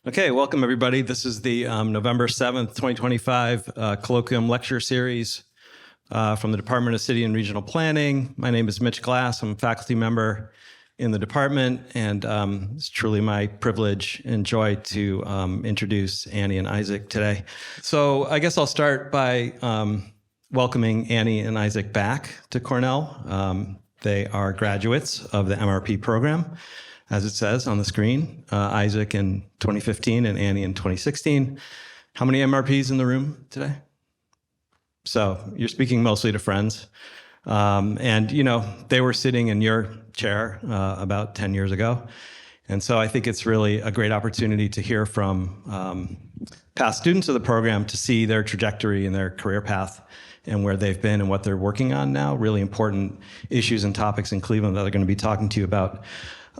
Okay, welcome everybody. This is the November 7th, 2025 colloquium lecture series from the Department of City and Regional Planning. My name is Mitch Glass. I'm a faculty member in the department, and it's truly my privilege and joy to introduce Annie and Isaac today. So I guess I'll start by welcoming Annie and Isaac back to Cornell. They are graduates of the M.R.P program, as it says on the screen. Isaac in 2015 and Annie in 2016. How many M.R.Ps in the room today? So you're speaking mostly to friends. And, you know, they were sitting in your chair about 10 years ago. And so I think it's really a great opportunity to hear from past students of the program to see their trajectory and their career path and where they've been and what they're working on now. Really important issues and topics in Cleveland that they're going to be talking to you about.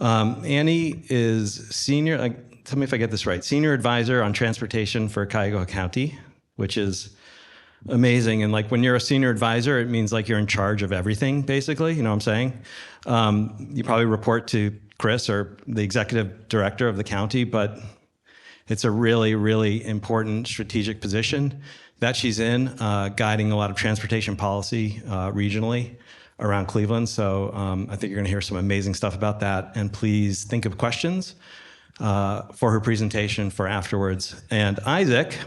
Annie is senior, tell me if I get this right, senior advisor on transportation for Cuyahoga County, which is amazing. And like when you're a senior advisor, it means like you're in charge of everything, basically, you know what I'm saying? You probably report to Chris or the executive director of the county, but it's a really, really important strategic position that she's in, guiding a lot of transportation policy regionally around Cleveland. So I think you're going to hear some amazing stuff about that. And please think of questions for her presentation for afterwards. And Isaac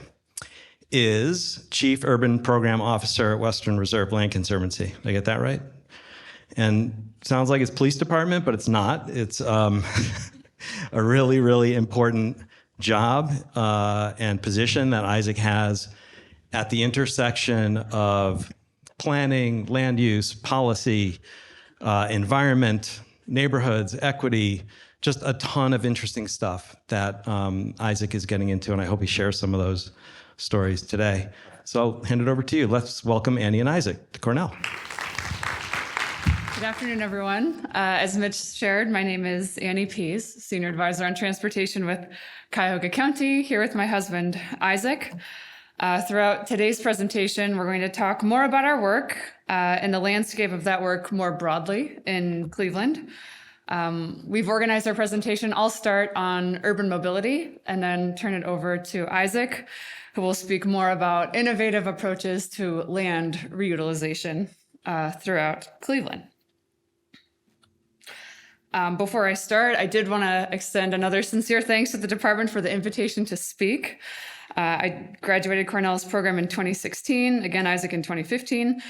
is Chief Urban Program Officer at Western Reserve Land Conservancy. Did I get that right? And sounds like it's police department, but it's not. It's a really, really important job and position that Isaac has at the intersection of planning, land use, policy, environment, neighborhoods, equity, just a ton of interesting stuff that Isaac is getting into, and I hope he shares some of those stories today. So I'll hand it over to you. Let's welcome Annie and Isaac to Cornell. Good afternoon, everyone. As Mitch shared, my name is Annie Pease, Senior Advisor on Transportation with Cuyahoga County, here with my husband, Isaac. Throughout today's presentation, we're going to talk more about our work and the landscape of that work more broadly in Cleveland. We've organized our presentation. I'll start on urban mobility and then turn it over to Isaac, who will speak more about innovative approaches to land reutilization throughout Cleveland. Before I start, I did want to extend another sincere thanks to the department for the invitation to speak. I graduated Cornell's program in 2016, again, Isaac in 2015.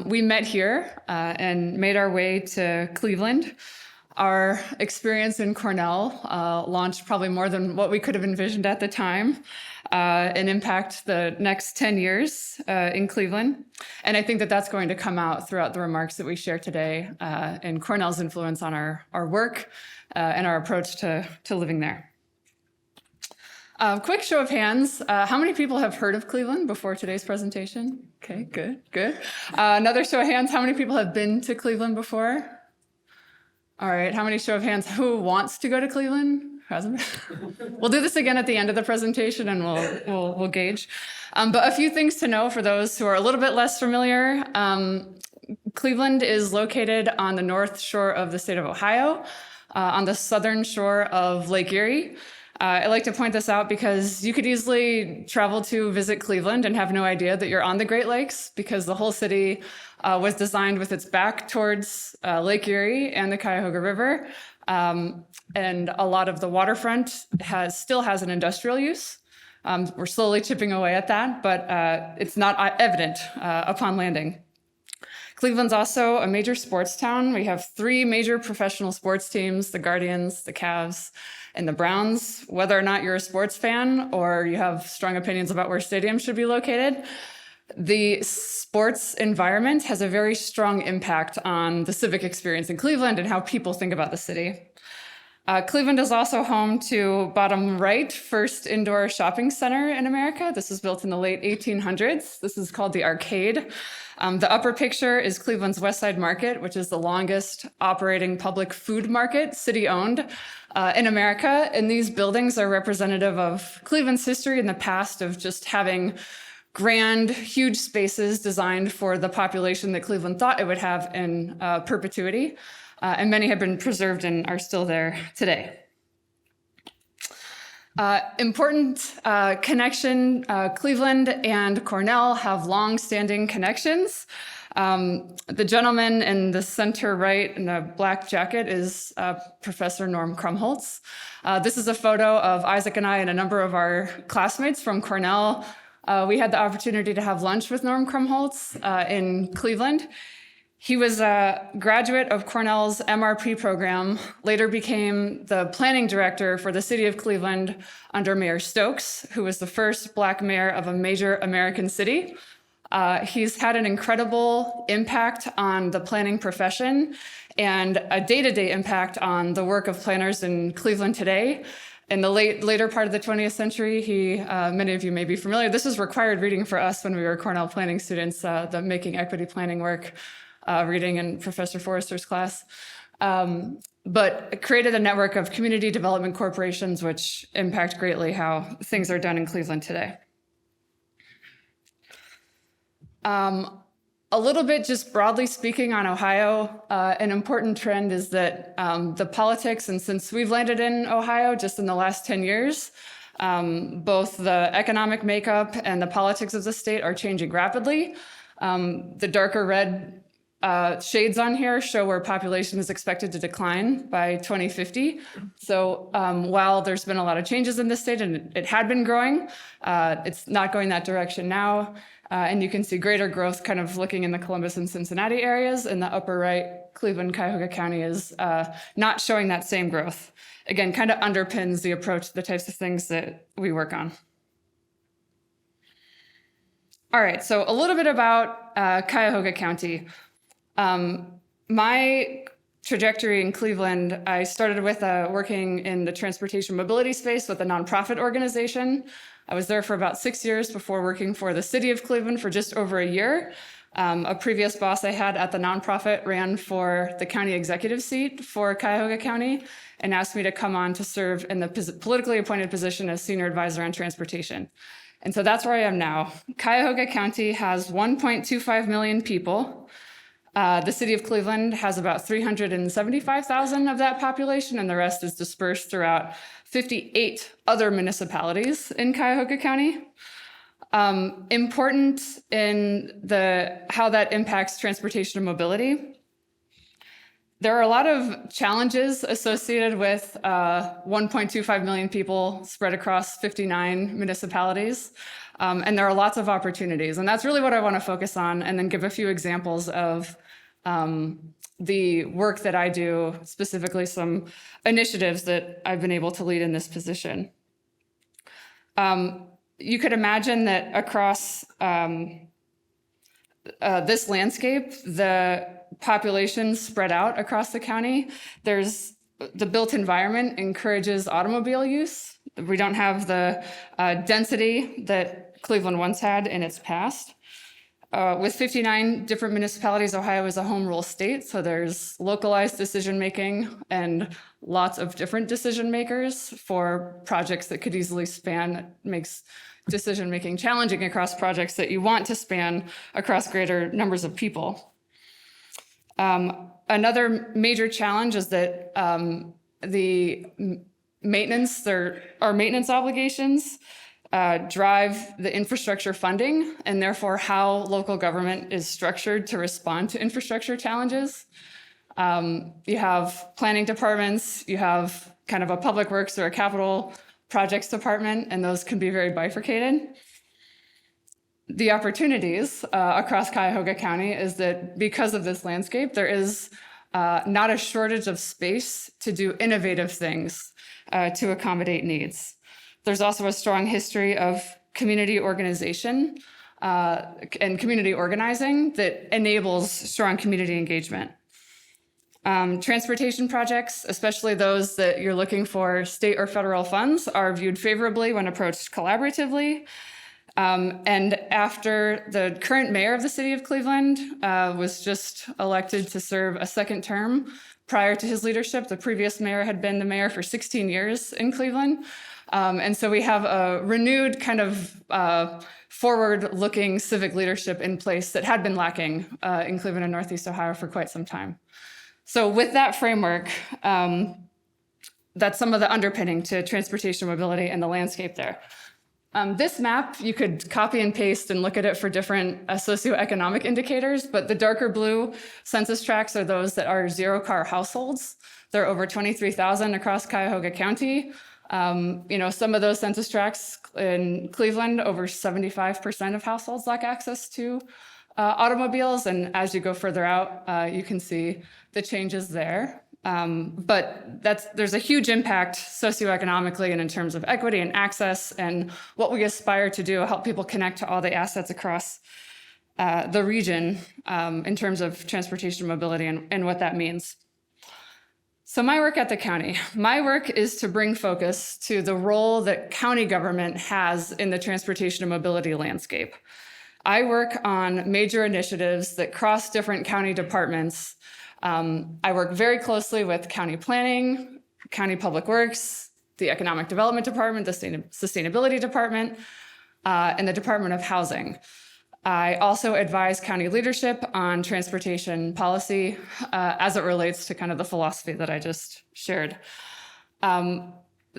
We met here and made our way to Cleveland. Our experience in Cornell launched probably more than what we could have envisioned at the time and impact the next 10 years in Cleveland. And I think that that's going to come out throughout the remarks that we share today and Cornell's influence on our work and our approach to living there. Quick show of hands. How many people have heard of Cleveland before today's presentation? Okay, good. Another show of hands. How many people have been to Cleveland before? All right, how many show of hands? Who wants to go to Cleveland? Hasn't been? We'll do this again at the end of the presentation and we'll gauge. But a few things to know for those who are a little bit less familiar. Cleveland is located on the north shore of the state of Ohio, on the southern shore of Lake Erie. I like to point this out because you could easily travel to visit Cleveland and have no idea that you're on the Great Lakes because the whole city was designed with its back towards Lake Erie and the Cuyahoga River. And a lot of the waterfront still has an industrial use. We're slowly chipping away at that, but it's not evident upon landing. Cleveland's also a major sports town. We have 3 major professional sports teams, the Guardians, the Cavs, and the Browns. Whether or not you're a sports fan or you have strong opinions about where stadiums should be located, the sports environment has a very strong impact on the civic experience in Cleveland and how people think about the city. Cleveland is also home to, bottom right, first indoor shopping center in America. This was built in the late 1800s. This is called the Arcade. The upper picture is Cleveland's West Side Market, which is the longest operating public food market, city-owned, in America. And these buildings are representative of Cleveland's history in the past of just having grand, huge spaces designed for the population that Cleveland thought it would have in perpetuity. And many have been preserved and are still there today. Important connection, Cleveland and Cornell have long-standing connections. The gentleman in the center right in the black jacket is Professor Norm Krumholz. This is a photo of Isaac and I and a number of our classmates from Cornell. We had the opportunity to have lunch with Norm Krumholz in Cleveland. He was a graduate of Cornell's M.R.P. program, later became the planning director for the city of Cleveland under Mayor Stokes, who was the first Black mayor of a major American city. He's had an incredible impact on the planning profession and a day-to-day impact on the work of planners in Cleveland today. In the later part of the 20th century, many of you may be familiar, this was required reading for us when we were Cornell planning students, the Making Equity Planning work. Reading in Professor Forrester's class, but created a network of community development corporations which impact greatly how things are done in Cleveland today. A little bit just broadly speaking on Ohio, an important trend is that the politics, and since we've landed in Ohio just in the last 10 years, both the economic makeup and the politics of the state are changing rapidly. The darker red shades on here show where population is expected to decline by 2050. So while there's been a lot of changes in this state and it had been growing, it's not going that direction now. And you can see greater growth kind of looking in the Columbus and Cincinnati areas. In the upper right, Cleveland, Cuyahoga County is not showing that same growth. Again, kind of underpins the approach to the types of things that we work on. All right, so a little bit about Cuyahoga County. My trajectory in Cleveland, I started with working in the transportation mobility space with a nonprofit organization. I was there for about 6 years before working for the city of Cleveland for just over a year. A previous boss I had at the nonprofit ran for the county executive seat for Cuyahoga County and asked me to come on to serve in the politically appointed position as senior advisor on transportation. And so that's where I am now. Cuyahoga County has 1.25 million people. The city of Cleveland has about 375,000 of that population, and the rest is dispersed throughout 58 other municipalities in Cuyahoga County. Important in how that impacts transportation and mobility. There are a lot of challenges associated with 1.25 million people spread across 59 municipalities. And there are lots of opportunities. And that's really what I want to focus on, and then give a few examples of the work that I do, specifically some initiatives that I've been able to lead in this position. You could imagine that across this landscape, the population spread out across the county. The built environment encourages automobile use. We don't have the density that Cleveland once had in its past. With 59 different municipalities, Ohio is a home rule state, so there's localized decision-making and lots of different decision makers for projects that could easily span. That makes decision-making challenging across projects that you want to span across greater numbers of people. Another major challenge is that the maintenance obligations drive the infrastructure funding, and therefore how local government is structured to respond to infrastructure challenges. You have planning departments, you have kind of a public works or a capital projects department, and those can be very bifurcated. The opportunities across Cuyahoga County is that because of this landscape, there is not a shortage of space to do innovative things to accommodate needs. There's also a strong history of community organization and community organizing that enables strong community engagement. Transportation projects, especially those that you're looking for state or federal funds, are viewed favorably when approached collaboratively. And after the current mayor of the city of Cleveland was just elected to serve a second term, prior to his leadership, the previous mayor had been the mayor for 16 years in Cleveland. And so we have a renewed kind of forward-looking civic leadership in place that had been lacking in Cleveland and Northeast Ohio for quite some time. So with that framework, that's some of the underpinning to transportation mobility and the landscape there. This map, you could copy and paste and look at it for different socioeconomic indicators, but the darker blue census tracts are those that are zero-car households. There are over 23,000 across Cuyahoga County. Some of those census tracts in Cleveland, over 75% of households lack access to automobiles, and as you go further out, you can see the changes there. But there's a huge impact socioeconomically and in terms of equity and access, and what we aspire to do, help people connect to all the assets across the region in terms of transportation mobility and what that means. So my work at the county, my work is to bring focus to the role that county government has in the transportation and mobility landscape. I work on major initiatives that cross different county departments. I work very closely with county planning, county public works, the economic development department, the sustainability department, and the Department of Housing. I also advise county leadership on transportation policy as it relates to kind of the philosophy that I just shared.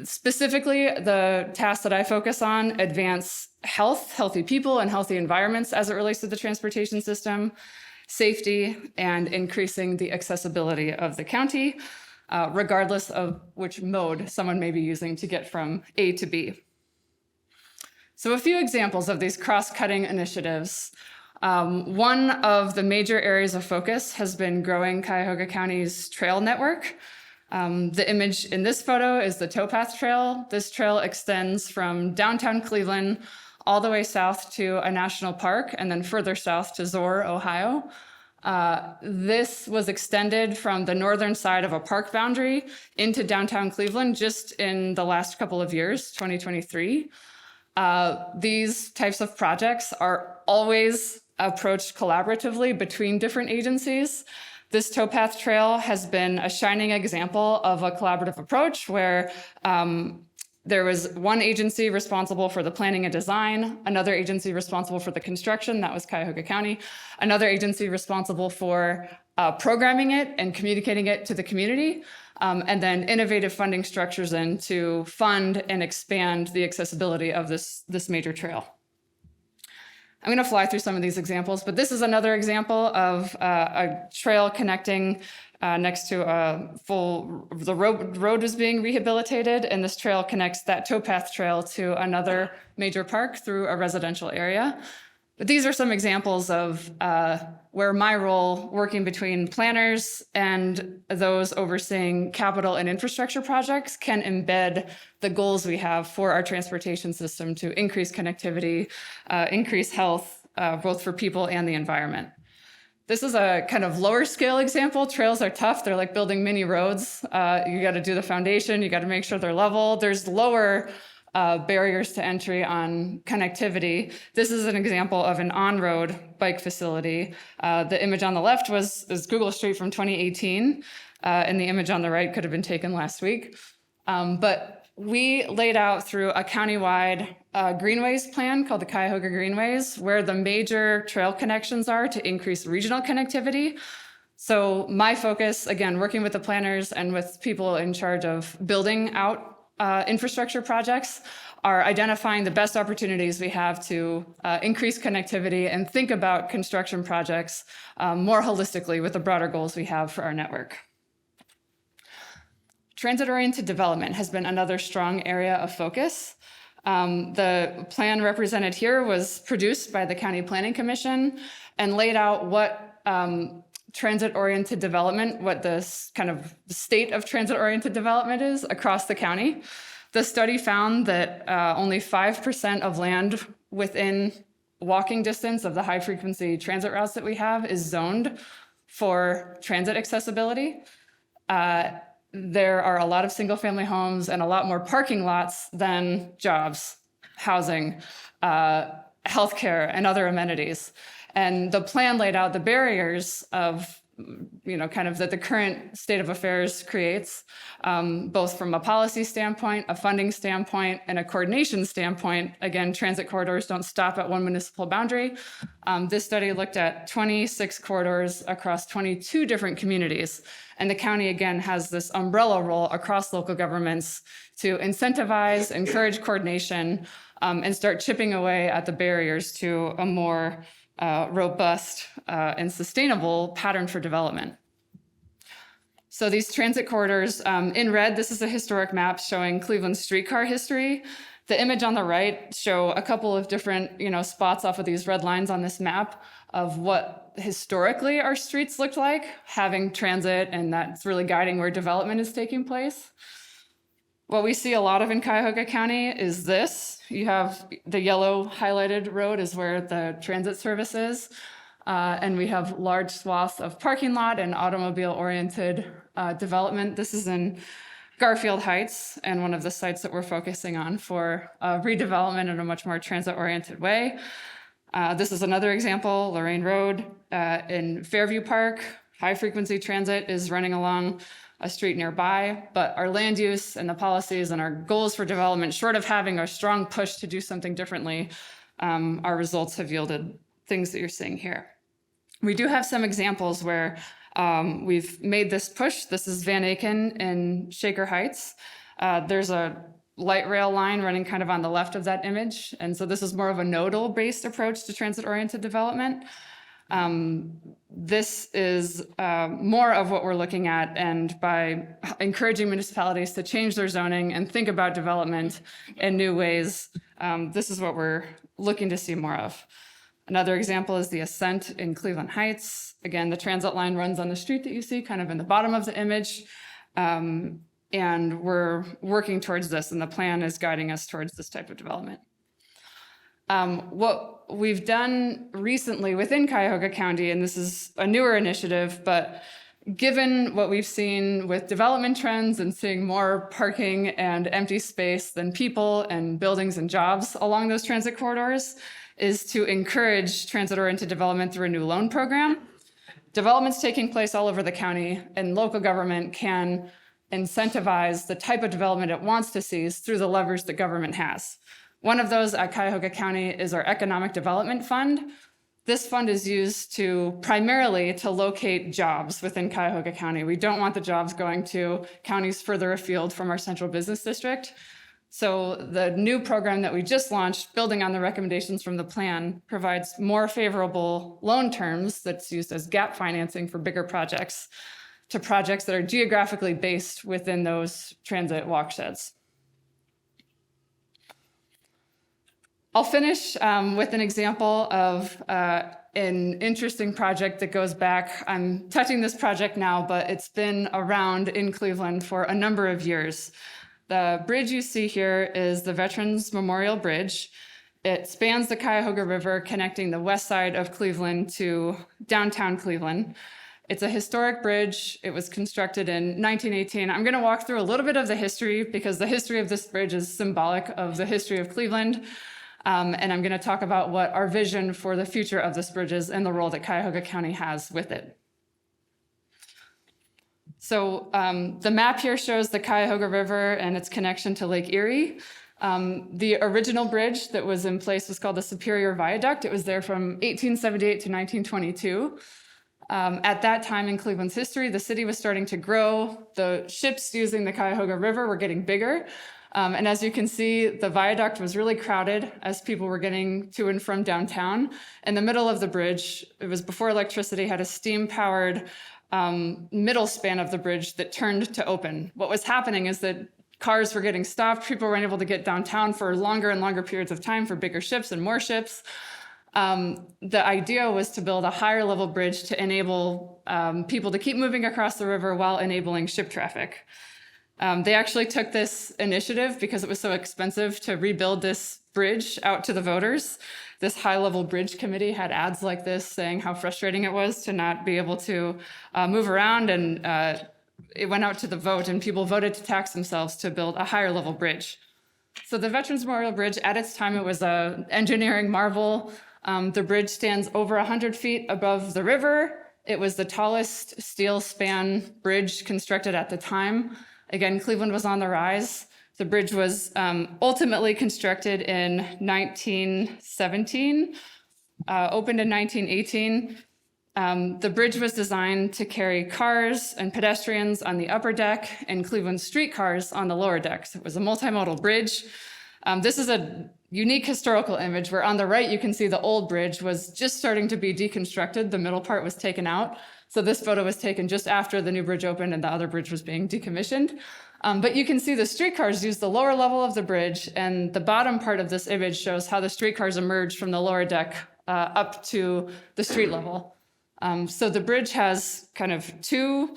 Specifically, the tasks that I focus on advance health, healthy people, and healthy environments as it relates to the transportation system, safety, and increasing the accessibility of the county, regardless of which mode someone may be using to get from A to B. So a few examples of these cross-cutting initiatives. One of the major areas of focus has been growing Cuyahoga County's trail network. The image in this photo is the Towpath Trail. This trail extends from downtown Cleveland all the way south to a national park, and then further south to Zor, Ohio. This was extended from the northern side of a park boundary into downtown Cleveland just in the last couple of years, 2023. These types of projects are always approached collaboratively between different agencies. This Towpath Trail has been a shining example of a collaborative approach where there was one agency responsible for the planning and design, another agency responsible for the construction, that was Cuyahoga County, another agency responsible for programming it and communicating it to the community, and then innovative funding structures in to fund and expand the accessibility of this major trail. I'm going to fly through some of these examples, but this is another example of a trail connecting next to the road was being rehabilitated, and this trail connects that Towpath Trail to another major park through a residential area. But these are some examples of where my role, working between planners and those overseeing capital and infrastructure projects, can embed the goals we have for our transportation system to increase connectivity, increase health, both for people and the environment. This is a kind of lower scale example. Trails are tough. They're like building mini roads. You got to do the foundation. You got to make sure they're level. There's lower barriers to entry on connectivity. This is an example of an on-road bike facility. The image on the left is Google Street from 2018, and the image on the right could have been taken last week. But we laid out through a countywide greenways plan called the Cuyahoga Greenways, where the major trail connections are to increase regional connectivity. So my focus, again, working with the planners and with people in charge of building out infrastructure projects, are identifying the best opportunities we have to increase connectivity and think about construction projects more holistically with the broader goals we have for our network. Transit-oriented development has been another strong area of focus. The plan represented here was produced by the County Planning Commission and laid out what transit-oriented development, what this kind of state of transit-oriented development is across the county. The study found that only 5% of land within walking distance of the high-frequency transit routes that we have is zoned for transit accessibility. There are a lot of single-family homes and a lot more parking lots than jobs, housing, healthcare, and other amenities. And the plan laid out the barriers of kind of that the current state of affairs creates, both from a policy standpoint, a funding standpoint, and a coordination standpoint. Again, transit corridors don't stop at one municipal boundary. This study looked at 26 corridors across 22 different communities. And the county, again, has this umbrella role across local governments to incentivize, encourage coordination, and start chipping away at the barriers to a more robust and sustainable pattern for development. So these transit corridors, in red, this is a historic map showing Cleveland's streetcar history. The image on the right show a couple of different, spots off of these red lines on this map of what historically our streets looked like, having transit, and that's really guiding where development is taking place. What we see a lot of in Cuyahoga County is this. You have the yellow highlighted road is where the transit service is. And we have large swaths of parking lot and automobile-oriented development. This is in Garfield Heights, and one of the sites that we're focusing on for redevelopment in a much more transit-oriented way. This is another example, Lorraine Road in Fairview Park. High-frequency transit is running along a street nearby, but our land use and the policies and our goals for development, short of having a strong push to do something differently, our results have yielded things that you're seeing here. We do have some examples where we've made this push. This is Van Aken in Shaker Heights. There's a light rail line running kind of on the left of that image. And so this is more of a nodal-based approach to transit-oriented development. This is more of what we're looking at, and by encouraging municipalities to change their zoning and think about development in new ways, this is what we're looking to see more of. Another example is the Ascent in Cleveland Heights. Again, the transit line runs on the street that you see kind of in the bottom of the image. And we're working towards this, and the plan is guiding us towards this type of development. What we've done recently within Cuyahoga County, and this is a newer initiative, but given what we've seen with development trends and seeing more parking and empty space than people and buildings and jobs along those transit corridors, is to encourage transit-oriented development through a new loan program. Development's taking place all over the county, and local government can incentivize the type of development it wants to see through the levers that government has. One of those at Cuyahoga County is our Economic Development Fund. This fund is used primarily to locate jobs within Cuyahoga County. We don't want the jobs going to counties further afield from our central business district. So the new program that we just launched, building on the recommendations from the plan, provides more favorable loan terms that's used as gap financing for bigger projects to projects that are geographically based within those transit walksheds. I'll finish with an example of an interesting project that goes back. I'm touching this project now, but it's been around in Cleveland for a number of years. The bridge you see here is the Veterans Memorial Bridge. It spans the Cuyahoga River, connecting the west side of Cleveland to downtown Cleveland. It's a historic bridge. It was constructed in 1918. I'm going to walk through a little bit of the history because the history of this bridge is symbolic of the history of Cleveland. And I'm going to talk about what our vision for the future of this bridge is and the role that Cuyahoga County has with it. So the map here shows the Cuyahoga River and its connection to Lake Erie. The original bridge that was in place was called the Superior Viaduct. It was there from 1878 to 1922. At that time in Cleveland's history, the city was starting to grow. The ships using the Cuyahoga River were getting bigger. And as you can see, the viaduct was really crowded as people were getting to and from downtown. In the middle of the bridge, it was before electricity, had a steam-powered middle span of the bridge that turned to open. What was happening is that cars were getting stopped. People weren't able to get downtown for longer and longer periods of time for bigger ships and more ships. The idea was to build a higher level bridge to enable people to keep moving across the river while enabling ship traffic. They actually took this initiative because it was so expensive to rebuild this bridge out to the voters. This high-level bridge committee had ads like this saying how frustrating it was to not be able to move around, and it went out to the vote, and people voted to tax themselves to build a higher-level bridge. So the Veterans Memorial Bridge, at its time, it was an engineering marvel. The bridge stands over 100 feet above the river. It was the tallest steel span bridge constructed at the time. Again, Cleveland was on the rise. The bridge was ultimately constructed in 1917, opened in 1918. The bridge was designed to carry cars and pedestrians on the upper deck and Cleveland streetcars on the lower deck. So it was a multimodal bridge. This is a unique historical image where on the right you can see the old bridge was just starting to be deconstructed. The middle part was taken out. So this photo was taken just after the new bridge opened and the other bridge was being decommissioned. But you can see the streetcars use the lower level of the bridge, and the bottom part of this image shows how the streetcars emerged from the lower deck up to the street level. So the bridge has kind of two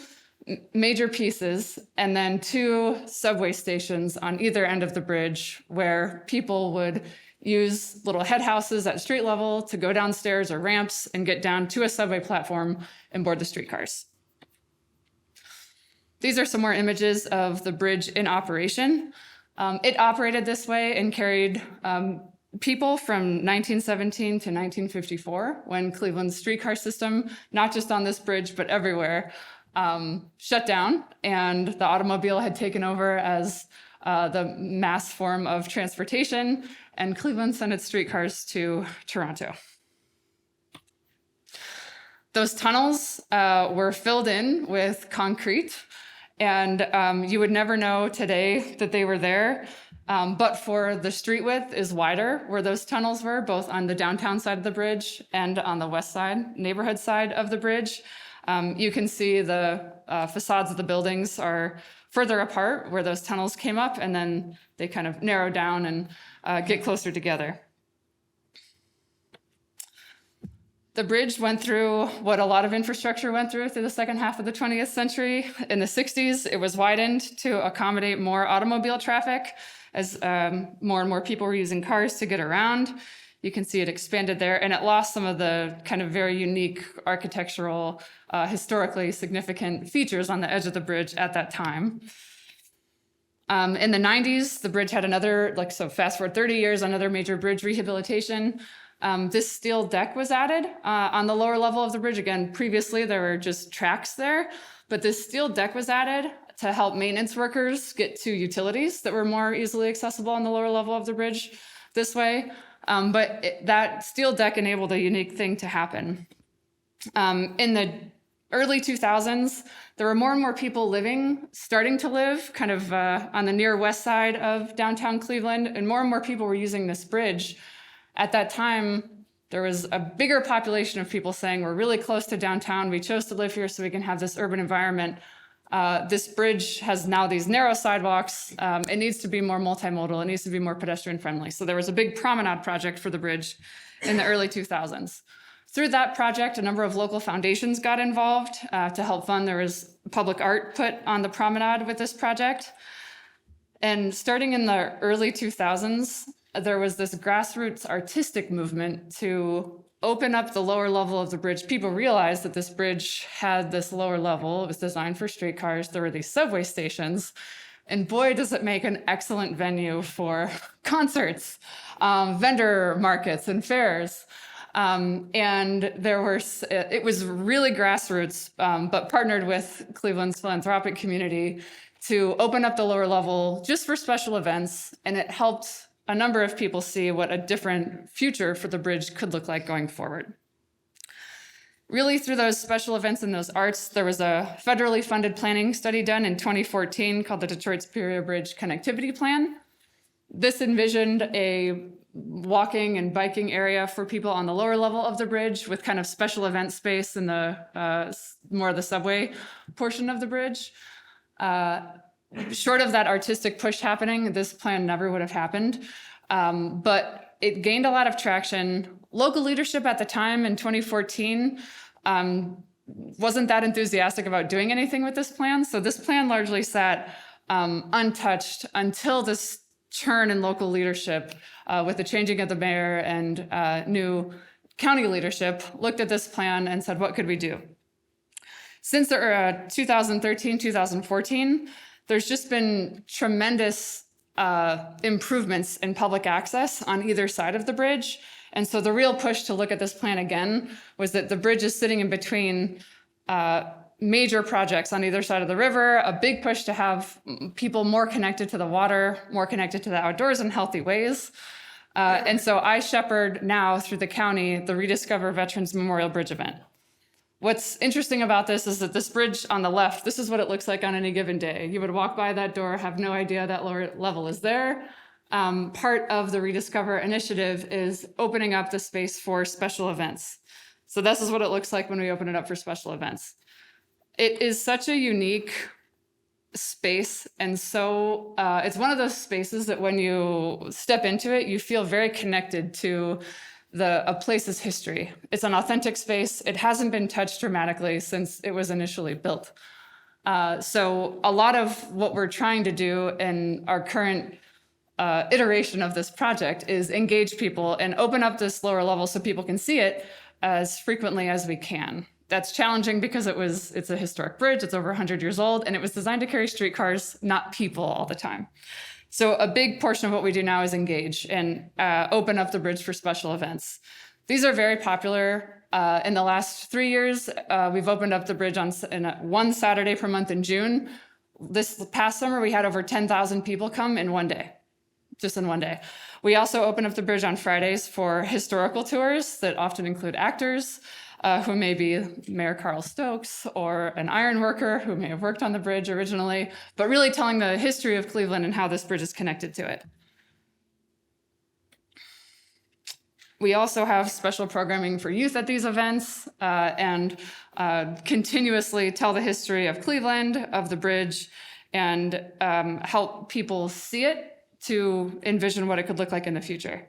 major pieces and then two subway stations on either end of the bridge where people would use little head houses at street level to go downstairs or ramps and get down to a subway platform and board the streetcars. These are some more images of the bridge in operation. It operated this way and carried people from 1917 to 1954 when Cleveland's streetcar system, not just on this bridge, but everywhere, shut down and the automobile had taken over as the mass form of transportation, and Cleveland sent its streetcars to Toronto. Those tunnels were filled in with concrete, and you would never know today that they were there. But for the street width is wider where those tunnels were, both on the downtown side of the bridge and on the west side, neighborhood side of the bridge. You can see the facades of the buildings are further apart where those tunnels came up, and then they kind of narrow down and get closer together. The bridge went through what a lot of infrastructure went through the second half of the 20th century. In the 60s, it was widened to accommodate more automobile traffic as more and more people were using cars to get around. You can see it expanded there, and it lost some of the kind of very unique architectural, historically significant features on the edge of the bridge at that time. In the 90s, the bridge had another, so fast forward 30 years, another major bridge rehabilitation. This steel deck was added on the lower level of the bridge. Again, previously there were just tracks there, but this steel deck was added to help maintenance workers get to utilities that were more easily accessible on the lower level of the bridge this way. That steel deck enabled a unique thing to happen. In the early 2000s, there were more and more people starting to live kind of on the near west side of downtown Cleveland, and more people were using this bridge. At that time, there was a bigger population of people saying, we're really close to downtown. We chose to live here so we can have this urban environment. This bridge has now these narrow sidewalks. It needs to be more multimodal. It needs to be more pedestrian friendly. So there was a big promenade project for the bridge in the early 2000s. Through that project, a number of local foundations got involved to help fund. There was public art put on the promenade with this project. And starting in the early 2000s, there was this grassroots artistic movement to open up the lower level of the bridge. People realized that this bridge had this lower level. It was designed for streetcars. There were these subway stations. And boy, does it make an excellent venue for concerts, vendor markets, and fairs. And it was really grassroots, but partnered with Cleveland's philanthropic community to open up the lower level just for special events. And it helped a number of people see what a different future for the bridge could look like going forward. Really, through those special events and those arts, there was a federally funded planning study done in 2014 called the Detroit Superior Bridge Connectivity Plan. This envisioned a walking and biking area for people on the lower level of the bridge with kind of special event space in the more of the subway portion of the bridge. Short of that artistic push happening, this plan never would have happened. But it gained a lot of traction. Local leadership at the time in 2014 wasn't that enthusiastic about doing anything with this plan. So this plan largely sat untouched until this turn in local leadership with the changing of the mayor and new county leadership looked at this plan and said, what could we do? Since 2013, 2014, there's just been tremendous improvements in public access on either side of the bridge. And so the real push to look at this plan again was that the bridge is sitting in between major projects on either side of the river, a big push to have people more connected to the water, more connected to the outdoors in healthy ways. And so I shepherd now through the county the Rediscover Veterans Memorial Bridge event. What's interesting about this is that this bridge on the left, this is what it looks like on any given day. You would walk by that door, have no idea that lower level is there. Part of the Rediscover initiative is opening up the space for special events. So this is what it looks like when we open it up for special events. It is such a unique space, and so it's one of those spaces that when you step into it, you feel very connected to a place's history. It's an authentic space. It hasn't been touched dramatically since it was initially built. So a lot of what we're trying to do in our current iteration of this project is engage people and open up this lower level so people can see it as frequently as we can. That's challenging because it's a historic bridge. It's over 100 years old, and it was designed to carry streetcars, not people all the time. So a big portion of what we do now is engage and open up the bridge for special events. These are very popular. In the last 3 years, we've opened up the bridge on one Saturday per month in June. This past summer, we had over 10,000 people come in one day, just in one day. We also open up the bridge on Fridays for historical tours that often include actors, who may be Mayor Carl Stokes or an iron worker who may have worked on the bridge originally, but really telling the history of Cleveland and how this bridge is connected to it. We also have special programming for youth at these events and continuously tell the history of Cleveland, of the bridge, and help people see it to envision what it could look like in the future.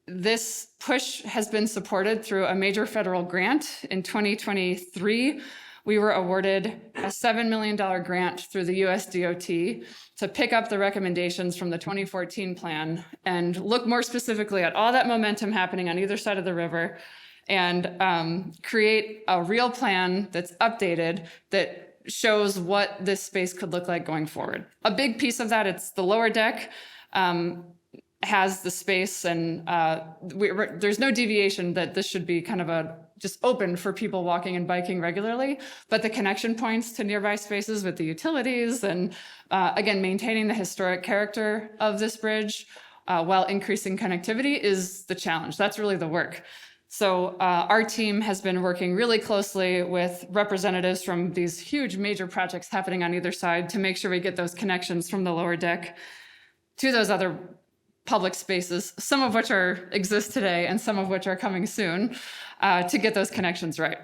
This push has been supported through a major federal grant. In 2023, we were awarded a $7 million grant through the US DOT to pick up the recommendations from the 2014 plan and look more specifically at all that momentum happening on either side of the river and create a real plan that's updated that shows what this space could look like going forward. A big piece of that, it's the lower deck. Has the space, and there's no deviation that this should be kind of just open for people walking and biking regularly, but the connection points to nearby spaces with the utilities and again, maintaining the historic character of this bridge while increasing connectivity is the challenge. That's really the work. So our team has been working really closely with representatives from these huge major projects happening on either side to make sure we get those connections from the lower deck to those other public spaces, some of which exist today and some of which are coming soon, to get those connections right.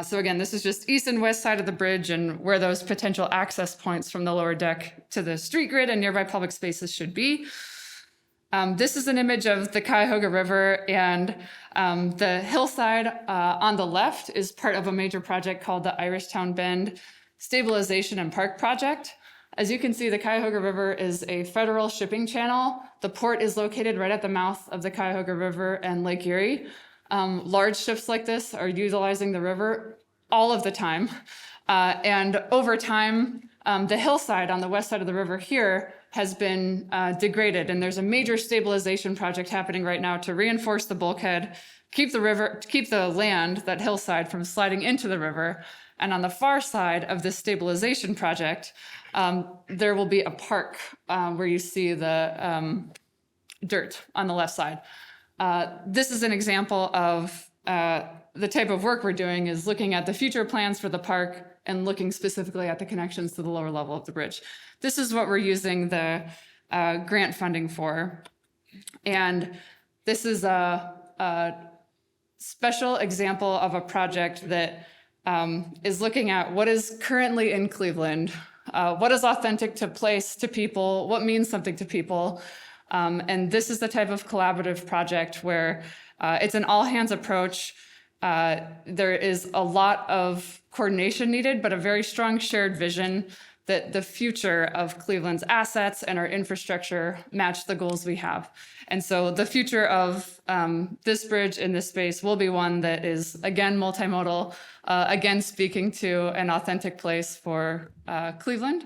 So again, this is just east and west side of the bridge and where those potential access points from the lower deck to the street grid and nearby public spaces should be. This is an image of the Cuyahoga River, and the hillside on the left is part of a major project called the Irishtown Bend Stabilization and Park Project. As you can see, the Cuyahoga River is a federal shipping channel. The port is located right at the mouth of the Cuyahoga River and Lake Erie. Large ships like this are utilizing the river all of the time. And over time, the hillside on the west side of the river here has been degraded. And there's a major stabilization project happening right now to reinforce the bulkhead, keep the land, that hillside, from sliding into the river. And on the far side of this stabilization project, there will be a park where you see the dirt on the left side. This is an example of the type of work we're doing is looking at the future plans for the park and looking specifically at the connections to the lower level of the bridge. This is what we're using the grant funding for. And this is a special example of a project that is looking at what is currently in Cleveland, what is authentic to place, to people, what means something to people. And this is the type of collaborative project where it's an all-hands approach. There is a lot of coordination needed, but a very strong shared vision that the future of Cleveland's assets and our infrastructure match the goals we have. And so the future of this bridge in this space will be one that is, again, multimodal, again, speaking to an authentic place for Cleveland.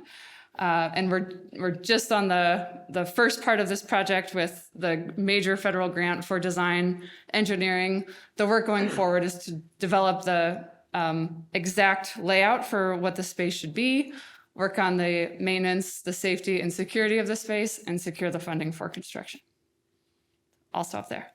And we're just on the first part of this project with the major federal grant for design engineering. The work going forward is to develop the exact layout for what the space should be, work on the maintenance, the safety and security of the space, and secure the funding for construction. I'll stop there.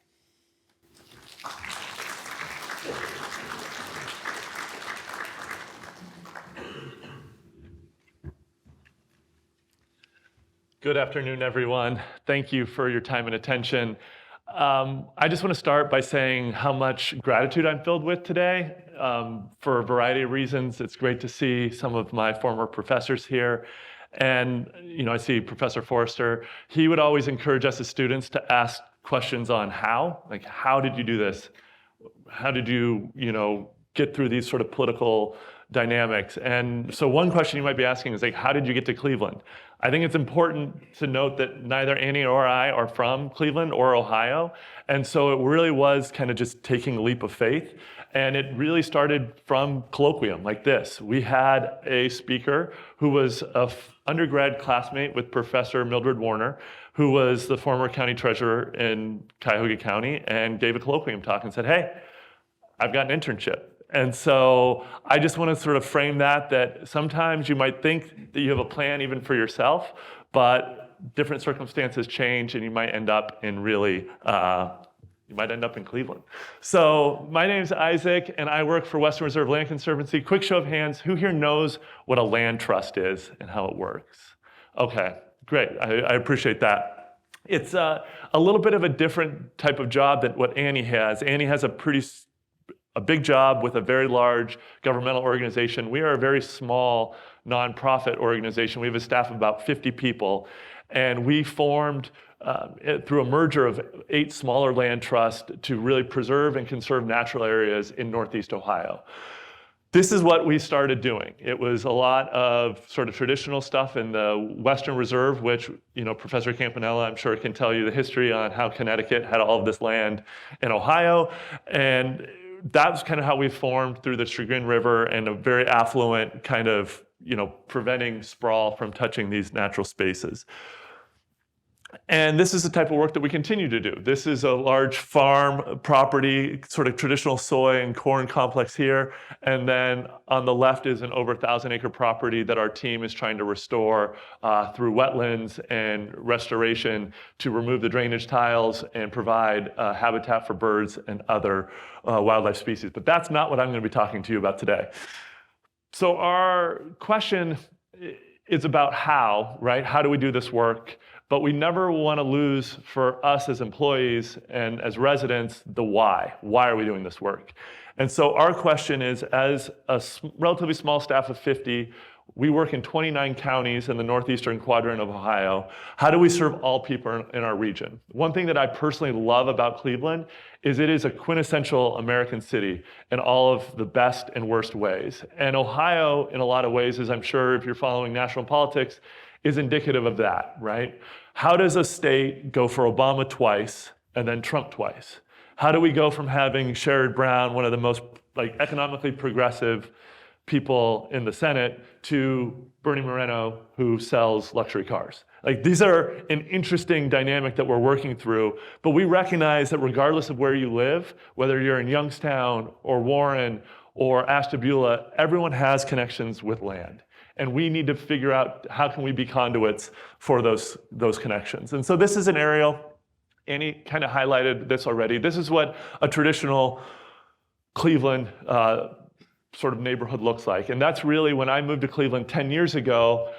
Good afternoon, everyone. Thank you for your time and attention. I just want to start by saying how much gratitude I'm filled with today. For a variety of reasons, it's great to see some of my former professors here. And I see Professor Forrester. He would always encourage us as students to ask questions on how. Like, how did you do this? How did you, get through these sort of political dynamics? And so one question you might be asking is like, how did you get to Cleveland? I think it's important to note that neither Annie or I are from Cleveland or Ohio. And so it really was kind of just taking a leap of faith. And it really started from colloquium like this. We had a speaker who was an undergrad classmate with Professor Mildred Warner, who was the former county treasurer in Cuyahoga County, and gave a colloquium talk and said, hey, I've got an internship. And so I just want to sort of frame that sometimes you might think that you have a plan even for yourself, but different circumstances change and you might end up in Cleveland. So my name's Isaac and I work for Western Reserve Land Conservancy. Quick show of hands, who here knows what a land trust is and how it works? Okay, great, I appreciate that. It's a little bit of a different type of job than what Annie has. Annie has a big job with a very large governmental organization. We are a very small nonprofit organization. We have a staff of about 50 people. And we formed through a merger of 8 smaller land trusts to really preserve and conserve natural areas in Northeast Ohio. This is what we started doing. It was a lot of sort of traditional stuff in the Western Reserve, which, Professor Campanella, I'm sure, can tell you the history on how Connecticut had all of this land in Ohio. And that's kind of how we formed through the Chagrin River and a very affluent kind of, preventing sprawl from touching these natural spaces. And this is the type of work that we continue to do. This is a large farm property, sort of traditional soy and corn complex here. And then on the left is an over 1,000-acre property that our team is trying to restore through wetlands and restoration to remove the drainage tiles and provide habitat for birds and other wildlife species. But that's not what I'm going to be talking to you about today. So our question is about how, right? How do we do this work? But we never want to lose, for us as employees and as residents, the why. Why are we doing this work? And so our question is, as a relatively small staff of 50, we work in 29 counties in the northeastern quadrant of Ohio. How do we serve all people in our region? One thing that I personally love about Cleveland is it is a quintessential American city in all of the best and worst ways. And Ohio, in a lot of ways, as I'm sure if you're following national politics, is indicative of that, right? How does a state go for Obama twice and then Trump twice? How do we go from having Sherrod Brown, one of the most economically progressive people in the Senate, to Bernie Moreno, who sells luxury cars? These are an interesting dynamic that we're working through, but we recognize that regardless of where you live, whether you're in Youngstown or Warren or Ashtabula, everyone has connections with land. And we need to figure out how can we be conduits for those connections. And so this is an aerial. Annie kind of highlighted this already. This is what a traditional Cleveland sort of neighborhood looks like. And that's really when I moved to Cleveland 10 years ago.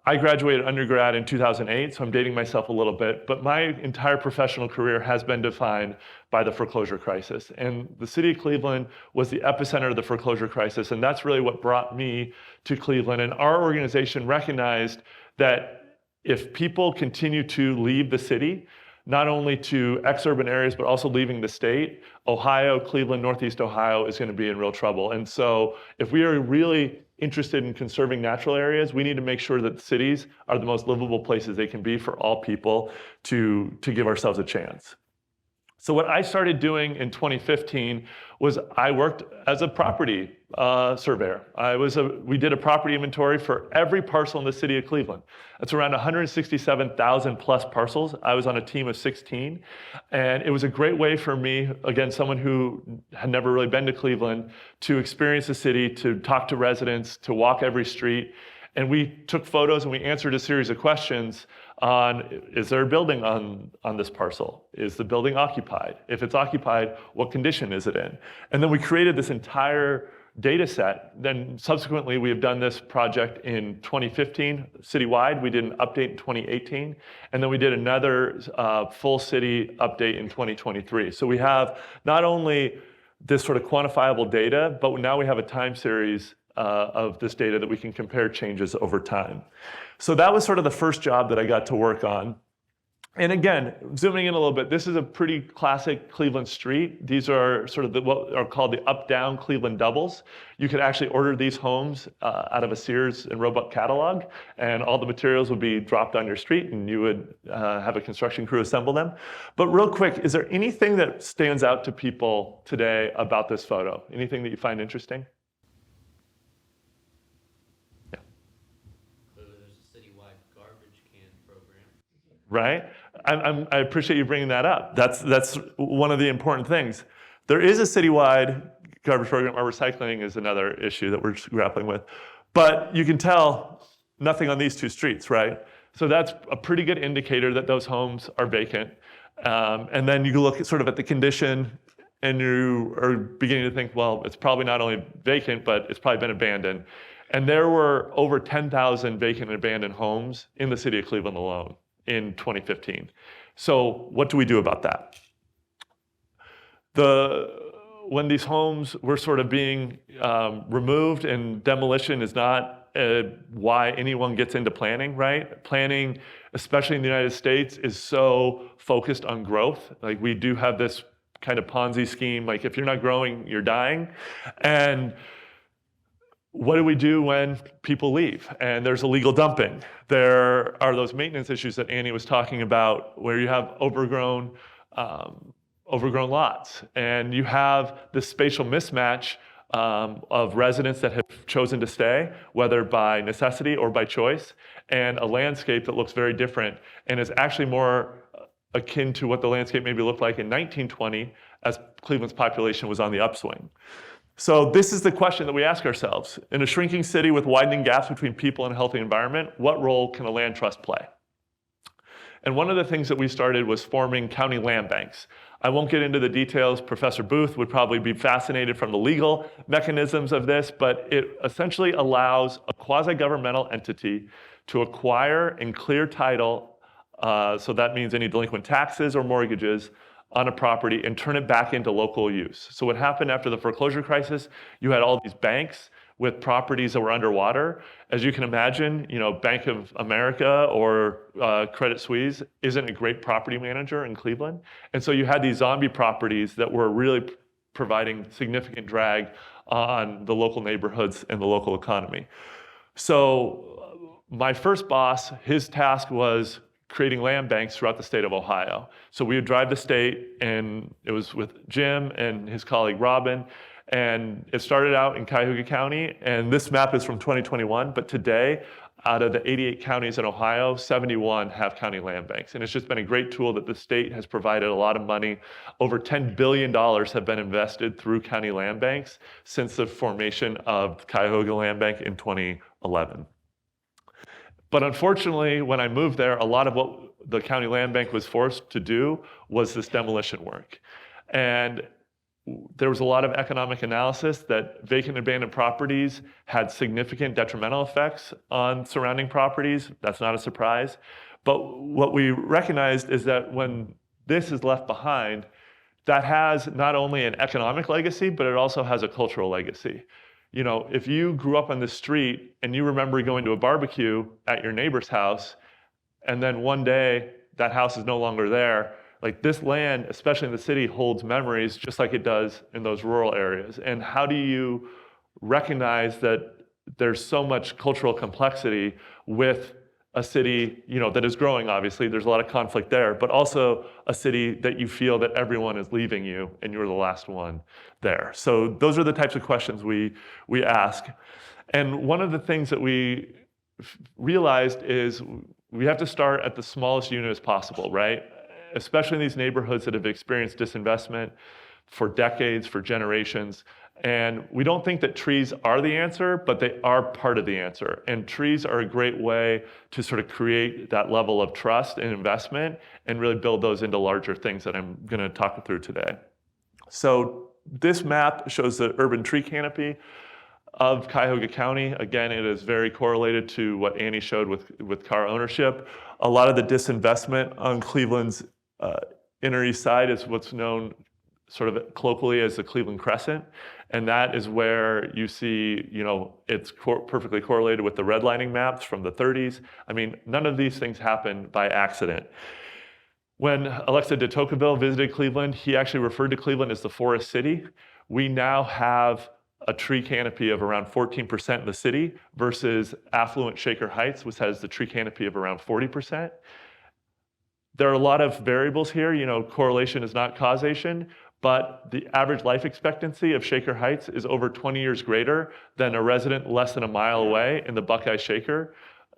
I graduated undergrad in 2008, so I'm dating myself a little bit, but my entire professional career has been defined by the foreclosure crisis. And the city of Cleveland was the epicenter of the foreclosure crisis, and that's really what brought me to Cleveland. And our organization recognized that if people continue to leave the city, not only to ex-urban areas, but also leaving the state, Ohio, Cleveland, Northeast Ohio is going to be in real trouble. And so if we are really interested in conserving natural areas, we need to make sure that cities are the most livable places they can be for all people to give ourselves a chance. So what I started doing in 2015 was I worked as a property surveyor. We did a property inventory for every parcel in the city of Cleveland. That's around 167,000 plus parcels. I was on a team of 16. And it was a great way for me, again, someone who had never really been to Cleveland, to experience the city, to talk to residents, to walk every street. And we took photos and we answered a series of questions on, is there a building on this parcel? Is the building occupied? If it's occupied, what condition is it in? And then we created this entire data set. Then subsequently, we have done this project in 2015, citywide. We did an update in 2018. And then we did another full city update in 2023. So we have not only this sort of quantifiable data, but now we have a time series of this data that we can compare changes over time. So that was sort of the first job that I got to work on. And again, zooming in a little bit, this is a pretty classic Cleveland street. These are sort of what are called the up-down Cleveland doubles. You could actually order these homes out of a Sears and Roebuck catalog, and all the materials would be dropped on your street, and you would have a construction crew assemble them. But real quick, is there anything that stands out to people today about this photo? Anything that you find interesting? Right? I appreciate you bringing that up. That's one of the important things. There is a citywide garbage program, or recycling is another issue that we're grappling with. But you can tell nothing on these two streets, right? So that's a pretty good indicator that those homes are vacant. And then you look at the condition, and you are beginning to think, well, it's probably not only vacant, but it's probably been abandoned. And there were over 10,000 vacant and abandoned homes in the city of Cleveland alone in 2015. So what do we do about that? When these homes were sort of being removed, and demolition is not why anyone gets into planning, right? Planning, especially in the United States, is so focused on growth. Like, we do have this kind of Ponzi scheme, like, if you're not growing, you're dying. And what do we do when people leave and there's illegal dumping? There are those maintenance issues that Annie was talking about, where you have overgrown lots, and you have this spatial mismatch of residents that have chosen to stay, whether by necessity or by choice, and a landscape that looks very different and is actually more akin to what the landscape maybe looked like in 1920 as Cleveland's population was on the upswing. So this is the question that we ask ourselves. In a shrinking city with widening gaps between people and a healthy environment, what role can a land trust play? And one of the things that we started was forming county land banks. I won't get into the details. Professor Booth would probably be fascinated from the legal mechanisms of this, but it essentially allows a quasi-governmental entity to acquire and clear title, so that means any delinquent taxes or mortgages, on a property, and turn it back into local use. So what happened after the foreclosure crisis, you had all these banks with properties that were underwater. As you can imagine, Bank of America or Credit Suisse isn't a great property manager in Cleveland. And so you had these zombie properties that were really providing significant drag on the local neighborhoods and the local economy. So my first boss, his task was creating land banks throughout the state of Ohio. So we would drive the state, and it was with Jim and his colleague Robin, and it started out in Cuyahoga County, and this map is from 2021, but today, out of the 88 counties in Ohio, 71 have county land banks. And it's just been a great tool that the state has provided a lot of money. Over $10 billion have been invested through county land banks since the formation of Cuyahoga Land Bank in 2011. But unfortunately, when I moved there, a lot of what the county land bank was forced to do was this demolition work. And there was a lot of economic analysis that vacant and abandoned properties had significant detrimental effects on surrounding properties. That's not a surprise. But what we recognized is that when this is left behind, that has not only an economic legacy, but it also has a cultural legacy. If you grew up on the street and you remember going to a barbecue at your neighbor's house, and then one day that house is no longer there, like, this land, especially in the city, holds memories just like it does in those rural areas. And how do you recognize that there's so much cultural complexity with a city, that is growing, obviously, there's a lot of conflict there, but also a city that you feel that everyone is leaving you and you're the last one there. So those are the types of questions we ask. And one of the things that we realized is we have to start at the smallest unit as possible, right? Especially in these neighborhoods that have experienced disinvestment for decades, for generations. And we don't think that trees are the answer, but they are part of the answer. And trees are a great way to sort of create that level of trust and investment and really build those into larger things that I'm going to talk through today. So this map shows the urban tree canopy of Cuyahoga County. Again, it is very correlated to what Annie showed with car ownership. A lot of the disinvestment on Cleveland's inner east side is what's known sort of colloquially as the Cleveland Crescent. And that is where you see, it's perfectly correlated with the redlining maps from the 30s. I mean, none of these things happen by accident. When Alexa de Tocqueville visited Cleveland, he actually referred to Cleveland as the forest city. We now have a tree canopy of around 14% in the city versus affluent Shaker Heights, which has the tree canopy of around 40%. There are a lot of variables here. Correlation is not causation, but the average life expectancy of Shaker Heights is over 20 years greater than a resident less than a mile away in the Buckeye Shaker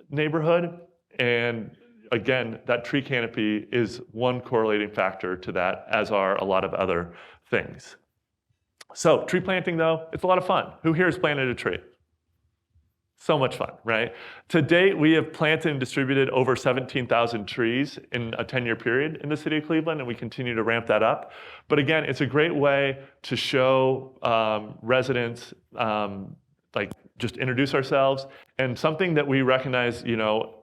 neighborhood. And again, that tree canopy is one correlating factor to that, as are a lot of other things. So tree planting, though, it's a lot of fun. Who here has planted a tree? So much fun, right? To date, we have planted and distributed over 17,000 trees in a 10-year period in the city of Cleveland, and we continue to ramp that up. But again, it's a great way to show residents, just introduce ourselves, and something that we recognize,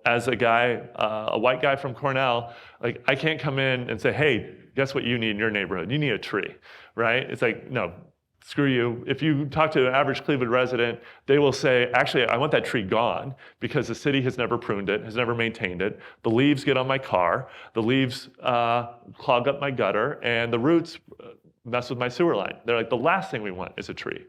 as a guy, a white guy from Cornell, I can't come in and say, hey, guess what you need in your neighborhood? You need a tree, right? It's like, no. Screw you. If you talk to an average Cleveland resident, they will say, actually, I want that tree gone because the city has never pruned it, has never maintained it. The leaves get on my car, the leaves clog up my gutter, and the roots mess with my sewer line. They're like, the last thing we want is a tree.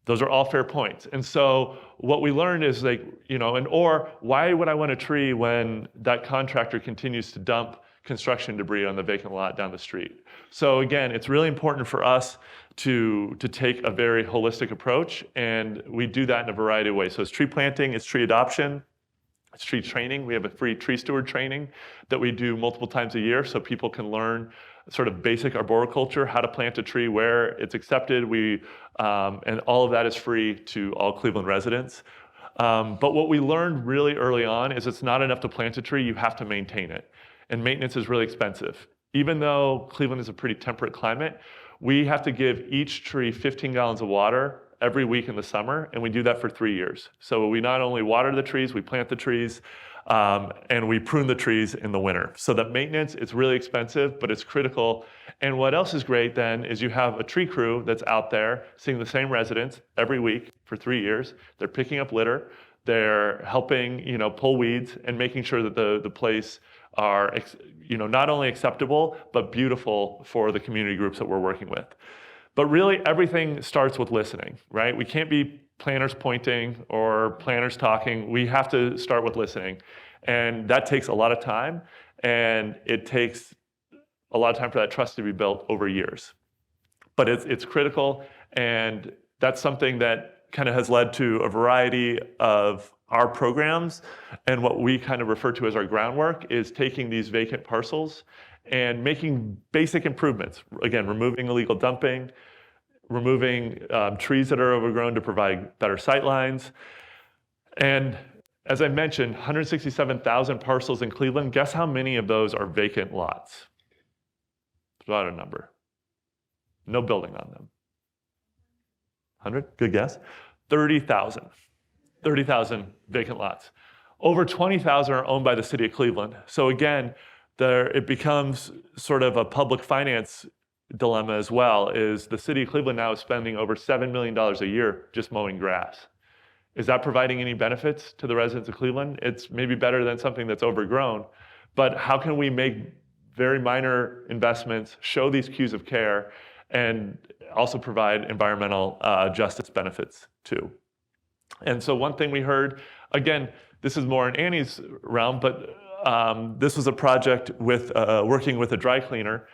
Those are all fair points. And so what we learned is or why would I want a tree when that contractor continues to dump construction debris on the vacant lot down the street? So again, it's really important for us to take a very holistic approach, and we do that in a variety of ways. So it's tree planting, it's tree adoption, it's tree training. We have a free tree steward training that we do multiple times a year so people can learn sort of basic arboriculture, how to plant a tree, where it's accepted. And all of that is free to all Cleveland residents. But what we learned really early on is it's not enough to plant a tree, you have to maintain it. And maintenance is really expensive. Even though Cleveland is a pretty temperate climate, we have to give each tree 15 gallons of water every week in the summer, and we do that for 3 years. So we not only water the trees, we plant the trees, and we prune the trees in the winter. So that maintenance, it's really expensive, but it's critical. And what else is great then is you have a tree crew that's out there seeing the same residents every week for 3 years. They're picking up litter, they're helping pull weeds, and making sure that the place are not only acceptable, but beautiful for the community groups that we're working with. But really, everything starts with listening, right? We can't be planners pointing or planners talking. We have to start with listening. And that takes a lot of time, and it takes a lot of time for that trust to be built over years. But it's critical, and that's something that kind of has led to a variety of our programs, and what we kind of refer to as our groundwork is taking these vacant parcels and making basic improvements. Again, removing illegal dumping, removing trees that are overgrown to provide better sight lines. And as I mentioned, 167,000 parcels in Cleveland. Guess how many of those are vacant lots? It's about a number. No building on them. 100? Good guess. 30,000. 30,000 vacant lots. Over 20,000 are owned by the city of Cleveland. So again, it becomes sort of a public finance dilemma as well, is the city of Cleveland now is spending over $7 million a year just mowing grass. Is that providing any benefits to the residents of Cleveland? It's maybe better than something that's overgrown, but how can we make very minor investments, show these cues of care, and also provide environmental justice benefits too? And so one thing we heard, again, This is more in Annie's realm, but this was a project with working with a dry cleaner.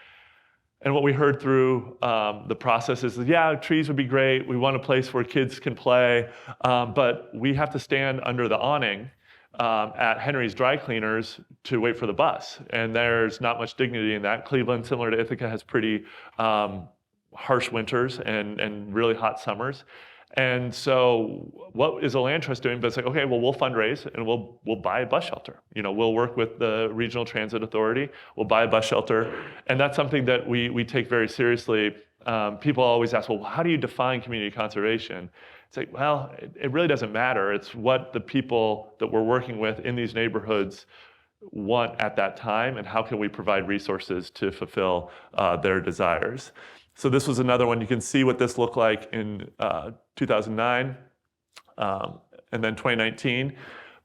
And what we heard through the process is, yeah, trees would be great. We want a place where kids can play, but we have to stand under the awning at Henry's Dry Cleaners to wait for the bus. And there's not much dignity in that. Cleveland, similar to Ithaca, has pretty harsh winters and really hot summers. And so what is a land trust doing? But it's like, okay, well, we'll fundraise and we'll buy a bus shelter. We'll work with the Regional Transit Authority. We'll buy a bus shelter. And that's something that we take very seriously. People always ask, well, how do you define community conservation? It's like, well, it really doesn't matter. It's what the people that we're working with in these neighborhoods want at that time, and how can we provide resources to fulfill their desires. So this was another one. You can see what this looked like in 2009 and then 2019.